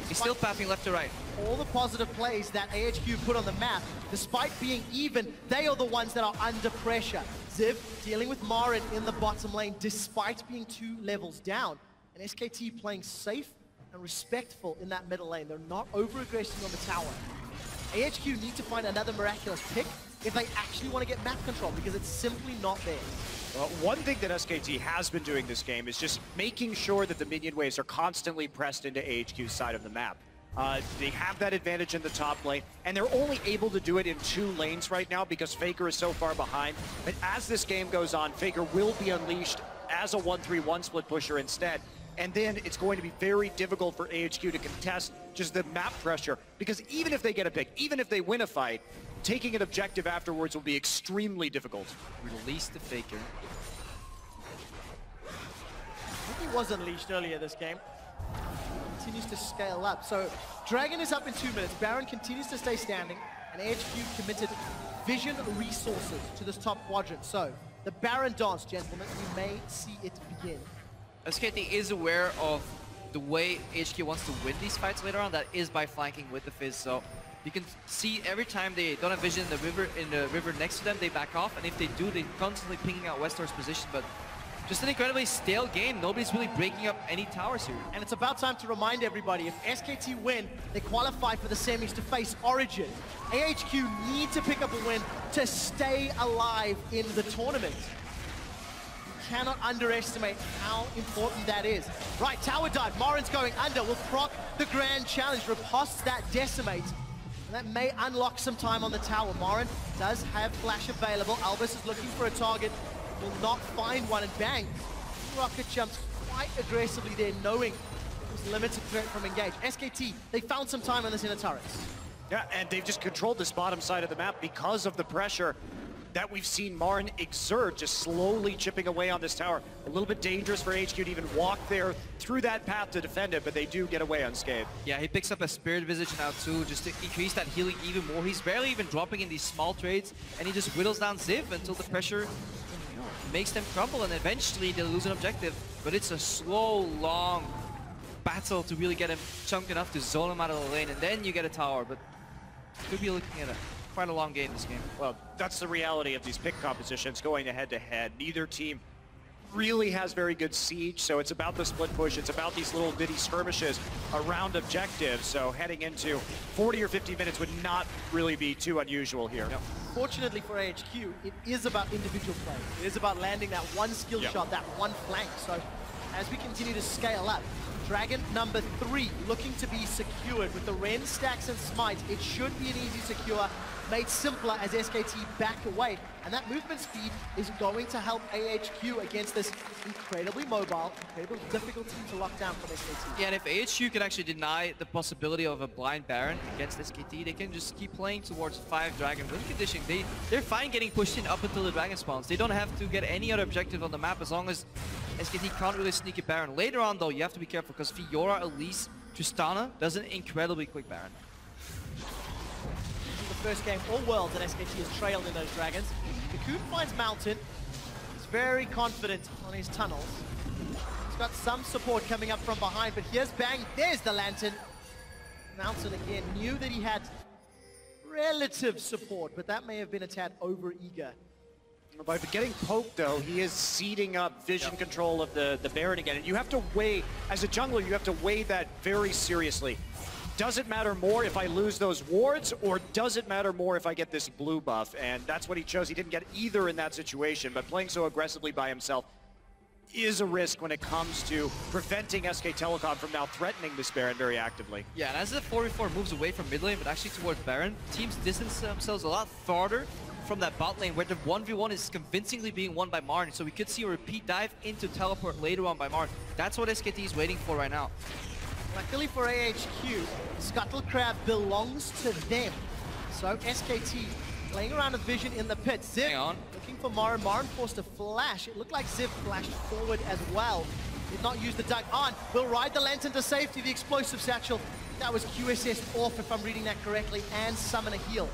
He's still pathing left to right. All the positive plays that AHQ put on the map, despite being even, they are the ones that are under pressure. Ziv dealing with Marin in the bottom lane, despite being 2 levels down. And SKT playing safe and respectful in that middle lane. They're not over-aggressing on the tower. AHQ need to find another miraculous pick if they actually want to get map control, because it's simply not there. Well, one thing that SKT has been doing this game is just making sure that the minion waves are constantly pressed into AHQ's side of the map. They have that advantage in the top lane, and they're only able to do it in 2 lanes right now because Faker is so far behind. But as this game goes on, Faker will be unleashed as a 1-3-1 split pusher instead. And then it's going to be very difficult for AHQ to contest just the map pressure, because even if they get a pick, even if they win a fight, taking an objective afterwards will be extremely difficult. Release the Faker. I think he was unleashed earlier this game. Continues to scale up. So Dragon is up in 2 minutes. Baron continues to stay standing, and AHQ committed vision resources to this top quadrant. So the Baron dance, gentlemen, we may see it begin. SKT is aware of the way HQ wants to win these fights later on. That is by flanking with the Fizz. So you can see every time they don't have vision in the river next to them, they back off. And if they do, they're constantly pinging out Westor's position. But just an incredibly stale game. Nobody's really breaking up any towers here. And it's about time to remind everybody, if SKT win, they qualify for the semis to face Origin. AHQ need to pick up a win to stay alive in the tournament. You cannot underestimate how important that is. Right, tower dive. Morin's going under. Will proc the grand challenge. Riposts that decimate. And that may unlock some time on the tower. Morin does have flash available. Albus is looking for a target. Will not find one, and bang. Rocket jumps quite aggressively there, knowing it was limited threat from engage. SKT, they found some time on this inner turrets. Yeah, and they've just controlled this bottom side of the map because of the pressure that we've seen Marin exert, just slowly chipping away on this tower. A little bit dangerous for HQ to even walk there through that path to defend it, but they do get away unscathed. Yeah, he picks up a Spirit Visage now too, just to increase that healing even more. He's barely even dropping in these small trades, and he just whittles down Ziv until the pressure makes them crumble, and eventually they'll lose an objective. But it's a slow, long battle to really get him chunked enough to zone him out of the lane, and then you get a tower. But could be looking at quite a long game this game. Well, that's the reality of these pick competitions going head-to-head. Neither team really has very good siege, so it's about the split push. It's about these little bitty skirmishes around objectives. So heading into 40 or 50 minutes would not really be too unusual here. Yep. Fortunately for AHQ, it is about individual play. It is about landing that one skill shot, that one flank. So as we continue to scale up, Dragon number 3 looking to be secured with the Ren, Stacks, and Smite. It should be an easy secure, made simpler as SKT back away. And that movement speed is going to help AHQ against this incredibly mobile, incredibly difficult team to lock down from SKT. Yeah, and if AHQ can actually deny the possibility of a blind Baron against SKT, they can just keep playing towards 5 Dragon win conditioning. They're fine getting pushed in up until the Dragon spawns. They don't have to get any other objective on the map as long as SKT can't really sneak a Baron. Later on though, you have to be careful because Fiora, Elise, Tristana does an incredibly quick Baron. The first game all worlds that SKT has trailed in those Dragons. Cocoon finds Mountain. He's very confident on his tunnels. He's got some support coming up from behind, but here's Bang. There's the Lantern. Mountain again knew that he had relative support, but that may have been a tad over-eager. By getting poked, though, he is seeding up vision control of the Baron again. And you have to weigh, as a jungler, you have to weigh that very seriously. Does it matter more if I lose those wards, or does it matter more if I get this blue buff? And that's what he chose. He didn't get either in that situation, but playing so aggressively by himself is a risk when it comes to preventing SK Telecom from now threatening this Baron very actively. Yeah, and as the 4v4 moves away from mid lane, but actually towards Baron, teams distance themselves a lot farther from that bot lane, where the 1v1 is convincingly being won by Marn. So we could see a repeat dive into teleport later on by Marn. That's what SKT is waiting for right now. Luckily for AHQ, Scuttle Crab belongs to them. So SKT playing around with vision in the pit. Ziv looking for Marin. Marin forced a flash. It looked like Ziv flashed forward as well. Did not use the duck on. Will ride the Lantern to safety. The explosive satchel. That was QSS off, if I'm reading that correctly, and summon a heal.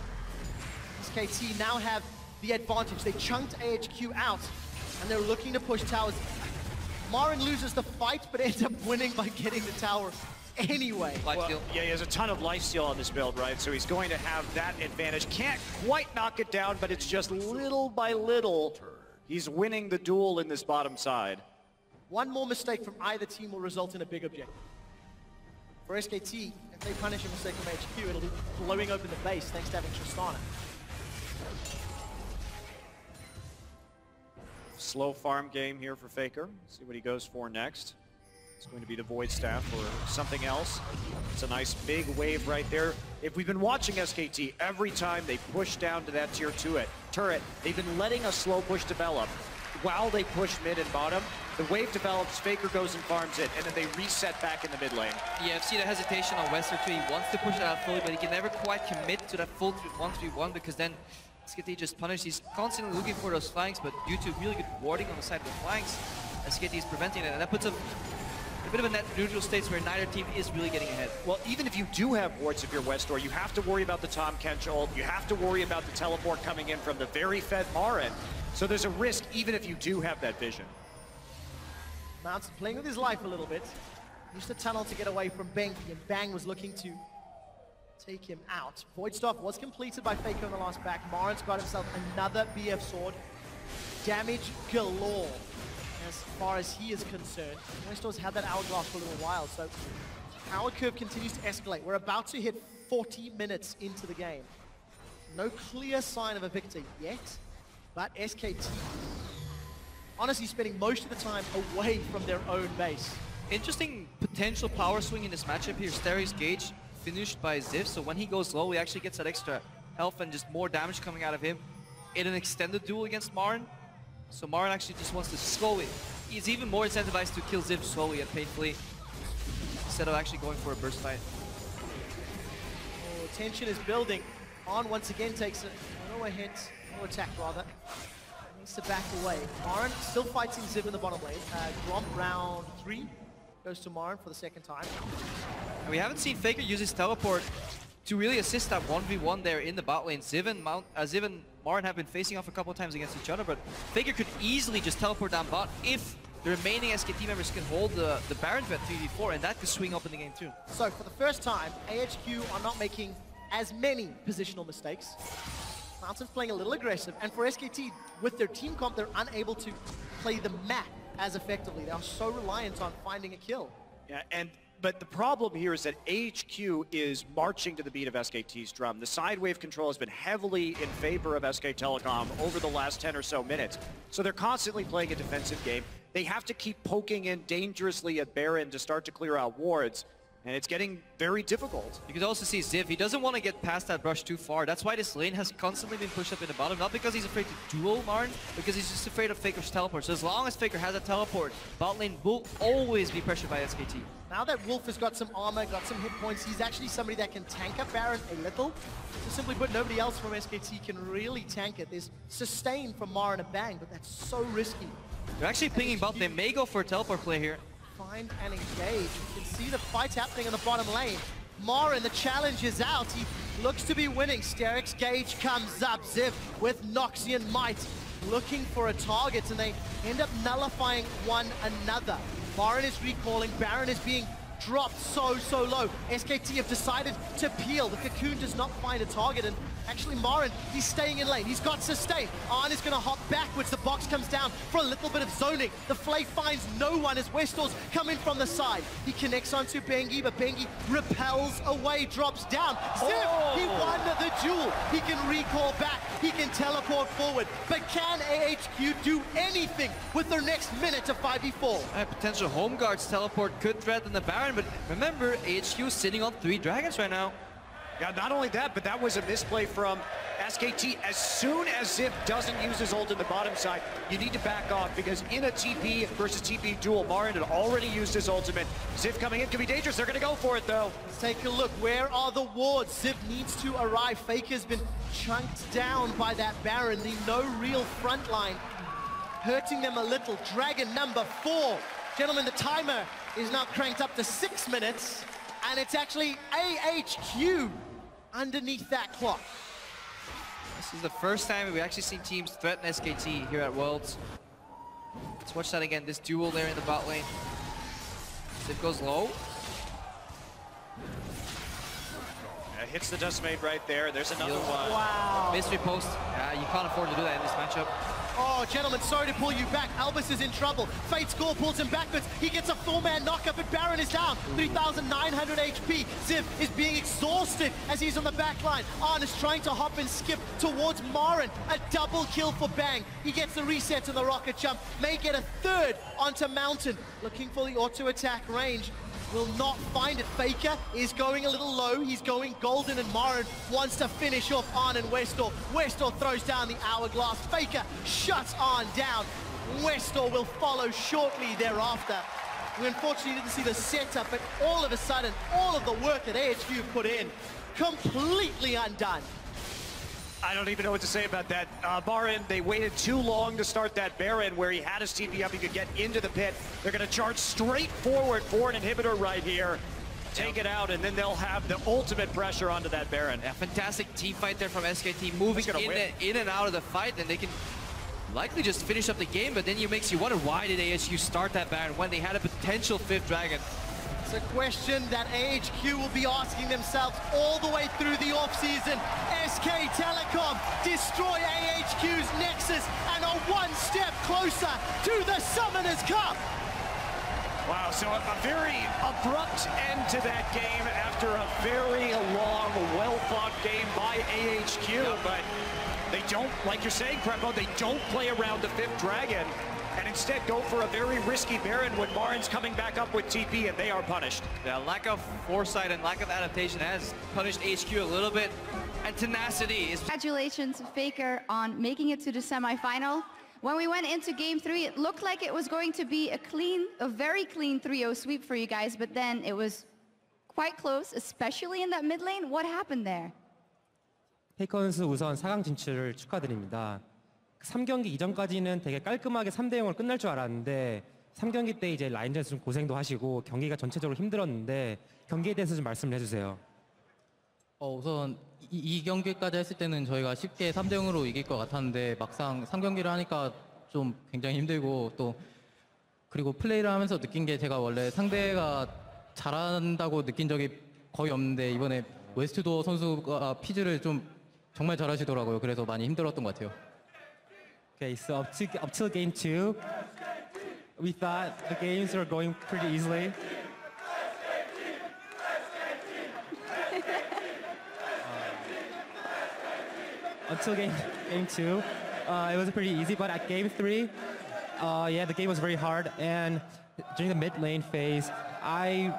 SKT now have the advantage. They chunked AHQ out, and they're looking to push towers. Marin loses the fight, but ends up winning by getting the tower anyway. Well, yeah, he has a ton of lifesteal on this build, right? So he's going to have that advantage. Can't quite knock it down, but it's just little by little. He's winning the duel in this bottom side. One more mistake from either team will result in a big objective. For SKT, if they punish a mistake from HQ, it'll be blowing open the base thanks to having Tristana. Slow farm game here for Faker. See what he goes for next. It's going to be the Void Staff or something else. It's a nice big wave right there. If we've been watching SKT, every time they push down to that tier 2 turret, they've been letting a slow push develop. While they push mid and bottom, the wave develops, Faker goes and farms it, and then they reset back in the mid lane. Yeah, I've seen the hesitation on Wester too. He wants to push it out fully, but he can never quite commit to that full 1-3-1 because then SKT just punished. He's constantly looking for those flanks, but due to really good warding on the side of the flanks, SKT is preventing it, and that puts a bit of a net neutral state where neither team is really getting ahead. Well, even if you do have wards if you're Westor, you have to worry about the Tom Kench ult, you have to worry about the teleport coming in from the very fed Marin. So there's a risk even if you do have that vision. Mounts playing with his life a little bit. Used the tunnel to get away from Bengi, and Bang was looking to take him out. Void Staff was completed by Faker in the last back. Marin's got himself another BF sword. Damage galore as far as he is concerned. Westor's had that hourglass for a little while, so power curve continues to escalate. We're about to hit 40 minutes into the game. No clear sign of a victor yet, but SKT honestly spending most of the time away from their own base. Interesting potential power swing in this matchup here. Stery's Gauge finished by Ziv, so when he goes low, he actually gets that extra health and just more damage coming out of him in an extended duel against Marin. So Marin actually just wants to slowly. He's even more incentivized to kill Ziv slowly and painfully instead of actually going for a burst fight. Oh, tension is building. On once again takes a no hit, no attack rather. Needs to back away. Marin still fighting Ziv in the bottom lane. Gromp round 3 goes to Marin for the second time. And we haven't seen Faker use his teleport to really assist that 1v1 there in the bot lane. Ziv and Marin have been facing off a couple of times against each other, but Faker could easily just teleport down bot if the remaining SKT members can hold the Baron vet 3v4, and that could swing up in the game too. So for the first time, AHQ are not making as many positional mistakes. Mountain's playing a little aggressive, and for SKT, with their team comp, they're unable to play the map as effectively. They are so reliant on finding a kill. Yeah, but the problem here is that AHQ is marching to the beat of SKT's drum. The side wave control has been heavily in favor of SK Telecom over the last 10 or so minutes. So they're constantly playing a defensive game. They have to keep poking in dangerously at Baron to start to clear out wards. And it's getting very difficult. You can also see Ziv, he doesn't want to get past that brush too far. That's why this lane has constantly been pushed up in the bottom. Not because he's afraid to duel Marin, because he's just afraid of Faker's teleport. So as long as Faker has a teleport, bot lane will always be pressured by SKT. Now that Wolf has got some armor, got some hit points, he's actually somebody that can tank up Baron a little. So simply put, nobody else from SKT can really tank it. There's sustain from Marin and Bang, but that's so risky. They're actually pinging bot. They may go for a teleport play here. Find and engage. You can see the fight happening in the bottom lane. Marin, the challenge is out. He looks to be winning. Steric's Gauge comes up. Ziv with Noxian Might looking for a target, and they end up nullifying one another. Marin is recalling. Baron is being dropped so low. SKT have decided to peel. The Cocoon does not find a target, and actually Marin, he's staying in lane. He's got sustain. Arn is going to hop backwards. The box comes down for a little bit of zoning. The Flay finds no one as Westor's coming from the side. He connects onto Bengi, but Bengi repels away, drops down. Ziv, he won the duel. He can recall back. He can teleport forward. But can AHQ do anything with their next minute of 5v4? Potential home guards teleport could threaten the Baron, but remember, AHQ is sitting on 3 dragons right now. Yeah, not only that, but that was a misplay from SKT. As soon as Ziv doesn't use his ult in the bottom side, you need to back off, because in a TP versus TP duel, Marin had already used his ultimate. Ziv coming in could be dangerous. They're going to go for it, though. Let's take a look. Where are the wards? Ziv needs to arrive. Faker's been chunked down by that Baron. The no real front line hurting them a little. Dragon number 4. Gentlemen, the timer is now cranked up to 6 minutes, and it's actually AHQ underneath that clock. This is the first time we've actually seen teams threaten SKT here at Worlds. Let's watch that again, this duel there in the bot lane. Ziv goes low. Hits the Dustmate right there. There's another one. Wow. Mystery post. Yeah, you can't afford to do that in this matchup. Oh, gentlemen, sorry to pull you back. Albus is in trouble. Fate Score pulls him backwards. He gets a full-man knockup, but Baron is down. 3,900 HP. Ziv is being exhausted as he's on the back line. Arn is trying to hop and skip towards Marin. A double kill for Bang. He gets the reset to the rocket jump. May get a third onto Mountain. Looking for the auto-attack range. Will not find it. Faker is going a little low. He's going golden, and Marin wants to finish off Arn and Westor. Westor throws down the hourglass. Faker shuts Arn down. Westor will follow shortly thereafter. We unfortunately didn't see the setup, but all of a sudden, all of the work that AHQ put in, completely undone. I don't even know what to say about that. Marin, they waited too long to start that Baron where he had his TP up, he could get into the pit. They're going to charge straight forward for an inhibitor right here. Take it out, and then they'll have the ultimate pressure onto that Baron. A fantastic team fight there from SKT, moving in and out of the fight, and they can likely just finish up the game, but then it makes you wonder, why did AHQ start that Baron when they had a potential 5th Dragon? It's a question that AHQ will be asking themselves all the way through the offseason. SK Telecom destroy AHQ's Nexus and are one step closer to the Summoners Cup. Wow, so a very abrupt end to that game after a very long, well-fought game by AHQ, but they don't, like you're saying, Prepo, they don't play around the 5th Dragon, and instead go for a very risky Baron when Marin's coming back up with TP, and they are punished. Yeah, lack of foresight and lack of adaptation has punished HQ a little bit, and tenacity is... Congratulations, Faker, on making it to the semifinal. When we went into Game 3, it looked like it was going to be a very clean 3-0 sweep for you guys, but then it was quite close, especially in that mid lane. What happened there? 페이커 선수 우선 4강 진출을 축하드립니다. 3경기 이전까지는 되게 깔끔하게 3대0으로 끝날 줄 알았는데 3경기 때 이제 라인전에서 좀 고생도 하시고 경기가 전체적으로 힘들었는데 경기에 대해서 좀 말씀을 해주세요. 우선 이 경기까지 했을 때는 저희가 쉽게 3대0으로 이길 것 같았는데 막상 3경기를 하니까 좀 굉장히 힘들고 또 그리고 플레이를 하면서 느낀 게 제가 원래 상대가 잘한다고 느낀 적이 거의 없는데 이번에 웨스트도어 선수가 피즈를 좀 정말 잘하시더라고요. 그래서 많이 힘들었던 것 같아요. Okay, so up till game 2, we thought the games were going pretty easily. Until game 2, it was pretty easy, but at game 3, yeah, the game was very hard, and during the mid lane phase, I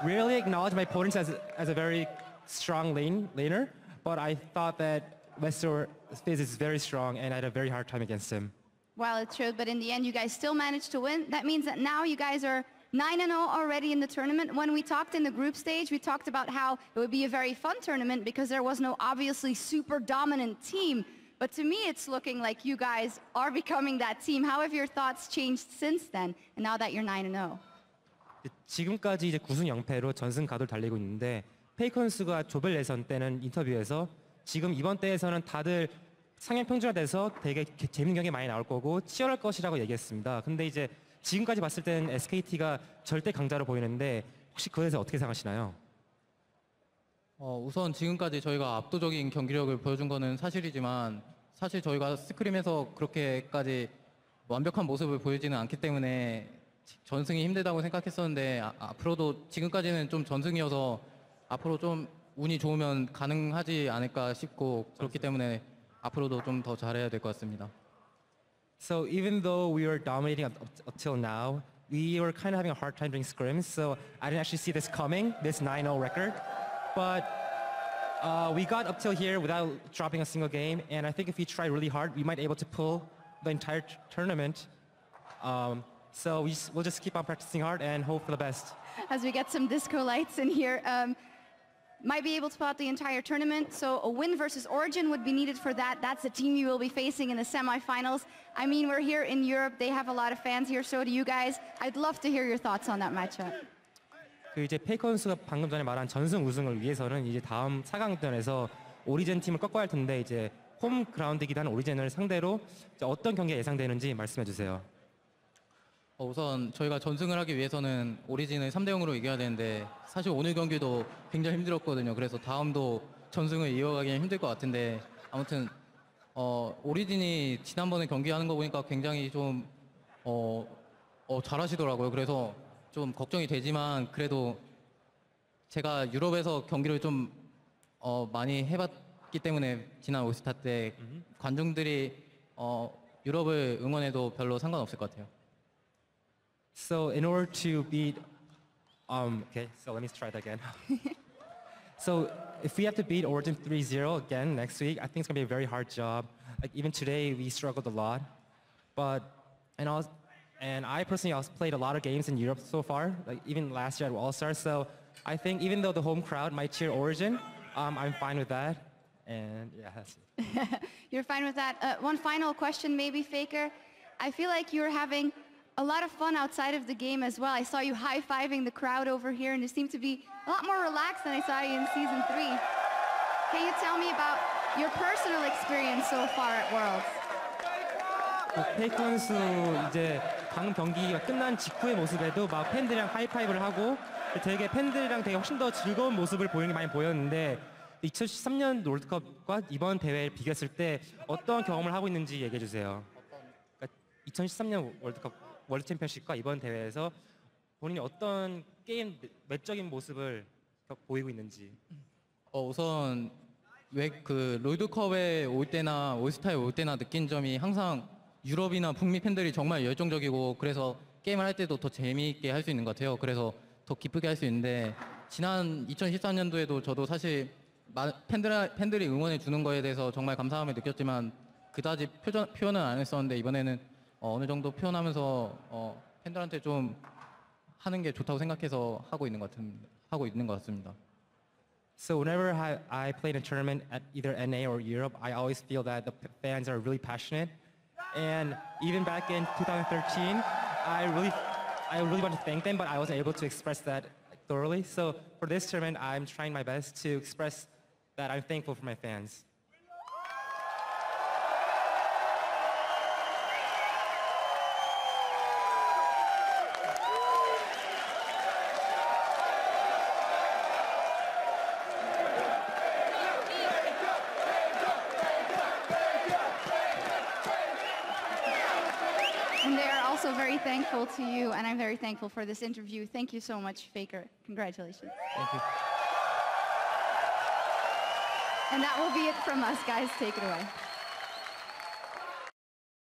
rarely acknowledged my opponents as a very strong laner, but I thought that Westor phase is very strong, and I had a very hard time against him. Well, it showed, but in the end, you guys still managed to win. That means that now you guys are 9-0 already in the tournament. When we talked in the group stage, we talked about how it would be a very fun tournament because there was no obviously super dominant team. But to me, it's looking like you guys are becoming that team. How have your thoughts changed since then, and now that you're 9-0? 지금까지 이제 9승 0패로 전승 가도를 달리고 있는데 페이커 선수가 조별 예선 때는 인터뷰에서 지금 이번 때에서는 다들 상향 평준화돼서 되게 재밌는 경기 많이 나올 거고 치열할 것이라고 얘기했습니다. 근데 이제 지금까지 봤을 때는 SKT가 절대 강자로 보이는데 혹시 그에 대해서 어떻게 생각하시나요? 우선 지금까지 저희가 압도적인 경기력을 보여준 거는 사실이지만 사실 저희가 스크림에서 그렇게까지 완벽한 모습을 보이지는 않기 때문에 전승이 힘들다고 생각했었는데 앞으로도 지금까지는 좀 전승이어서 앞으로 좀 운이 좋으면 가능하지 않을까 싶고 그렇기 때문에 앞으로도 좀 더 잘해야 될 것 같습니다. So even though we were dominating up till now, we were kind of having a hard time doing scrims. So I didn't actually see this coming, this 9-0 record. But we got up till here without dropping a single game. And I think if we try really hard, we might be able to pull the entire tournament. So we'll just keep on practicing hard and hope for the best. As we get some disco lights in here, might be able to pull out the entire tournament. So a win versus Origin would be needed for that. That's the team you will be facing in the semifinals. I mean, we're here in Europe. They have a lot of fans here. So do you guys. I'd love to hear your thoughts on that matchup. 그 이제 페이커 선수가 방금 전에 말한 전승 우승을 위해서는 이제 다음 4강전에서 오리진 팀을 꺾어야 할 텐데 이제 홈 그라운드이기도 한 오리진을 상대로 어떤 경기가 예상되는지 말씀해 주세요. 우선 저희가 전승을 하기 위해서는 오리진을 3대0으로 이겨야 되는데 사실 오늘 경기도 굉장히 힘들었거든요. 그래서 다음도 전승을 이어가기는 힘들 것 같은데 아무튼 오리진이 지난번에 경기하는 거 보니까 굉장히 좀 잘하시더라고요. 그래서 좀 걱정이 되지만 그래도 제가 유럽에서 경기를 좀 많이 해봤기 때문에 지난 올스타 때 관중들이 유럽을 응원해도 별로 상관없을 것 같아요. So in order to beat, okay, so let me try that again. So if we have to beat Origin 3-0 again next week, I think it's gonna be a very hard job. Like even today, we struggled a lot, and I personally also played a lot of games in Europe so far. Like even last year at All Stars. So I think even though the home crowd might cheer Origin, I'm fine with that. And yeah, that's it. You're fine with that. One final question, maybe, Faker. I feel like you're having a lot of fun outside of the game as well. I saw you high-fiving the crowd over here, and you seem to be a lot more relaxed than I saw you in Season 3. Can you tell me about your personal experience so far at Worlds? 페이크 선수 이제 방금 경기가 끝난 직후의 모습에도 막 팬들이랑 하이파이브를 하고 되게 팬들이랑 되게 훨씬 더 즐거운 모습을 보이는 게 많이 보였는데 2013년 롤드컵과 이번 대회를 비교했을 때 어떤 경험을 하고 있는지 얘기해 주세요. 그러니까 2013년 월드 챔피언십과 이번 대회에서 본인이 어떤 게임 매적인 모습을 보이고 있는지. 우선 왜 그 롤드컵에 올 때나 올스타에 올 때나 느낀 점이 항상 유럽이나 북미 팬들이 정말 열정적이고 그래서 게임을 할 때도 더 재미있게 할 수 있는 것 같아요. 그래서 더 기쁘게 할 수 있는데 지난 2014년도에도 저도 사실 팬들이 응원해 주는 거에 대해서 정말 감사함을 느꼈지만 그다지 표현은 안 했었는데 이번에는 어느 정도 표현하면서 팬들한테 좀 하는 게 좋다고 생각해서 하고 있는 것 같습니다. So whenever I played a tournament at either NA or Europe, I always feel that the fans are really passionate. And even back in 2013, I really want to thank them, but I wasn't able to express that thoroughly. So for this tournament, I'm trying my best to express that I'm thankful for my fans. And they are also very thankful to you, and I'm very thankful for this interview. Thank you so much, Faker. Congratulations. Thank you. And that will be it from us, guys. Take it away.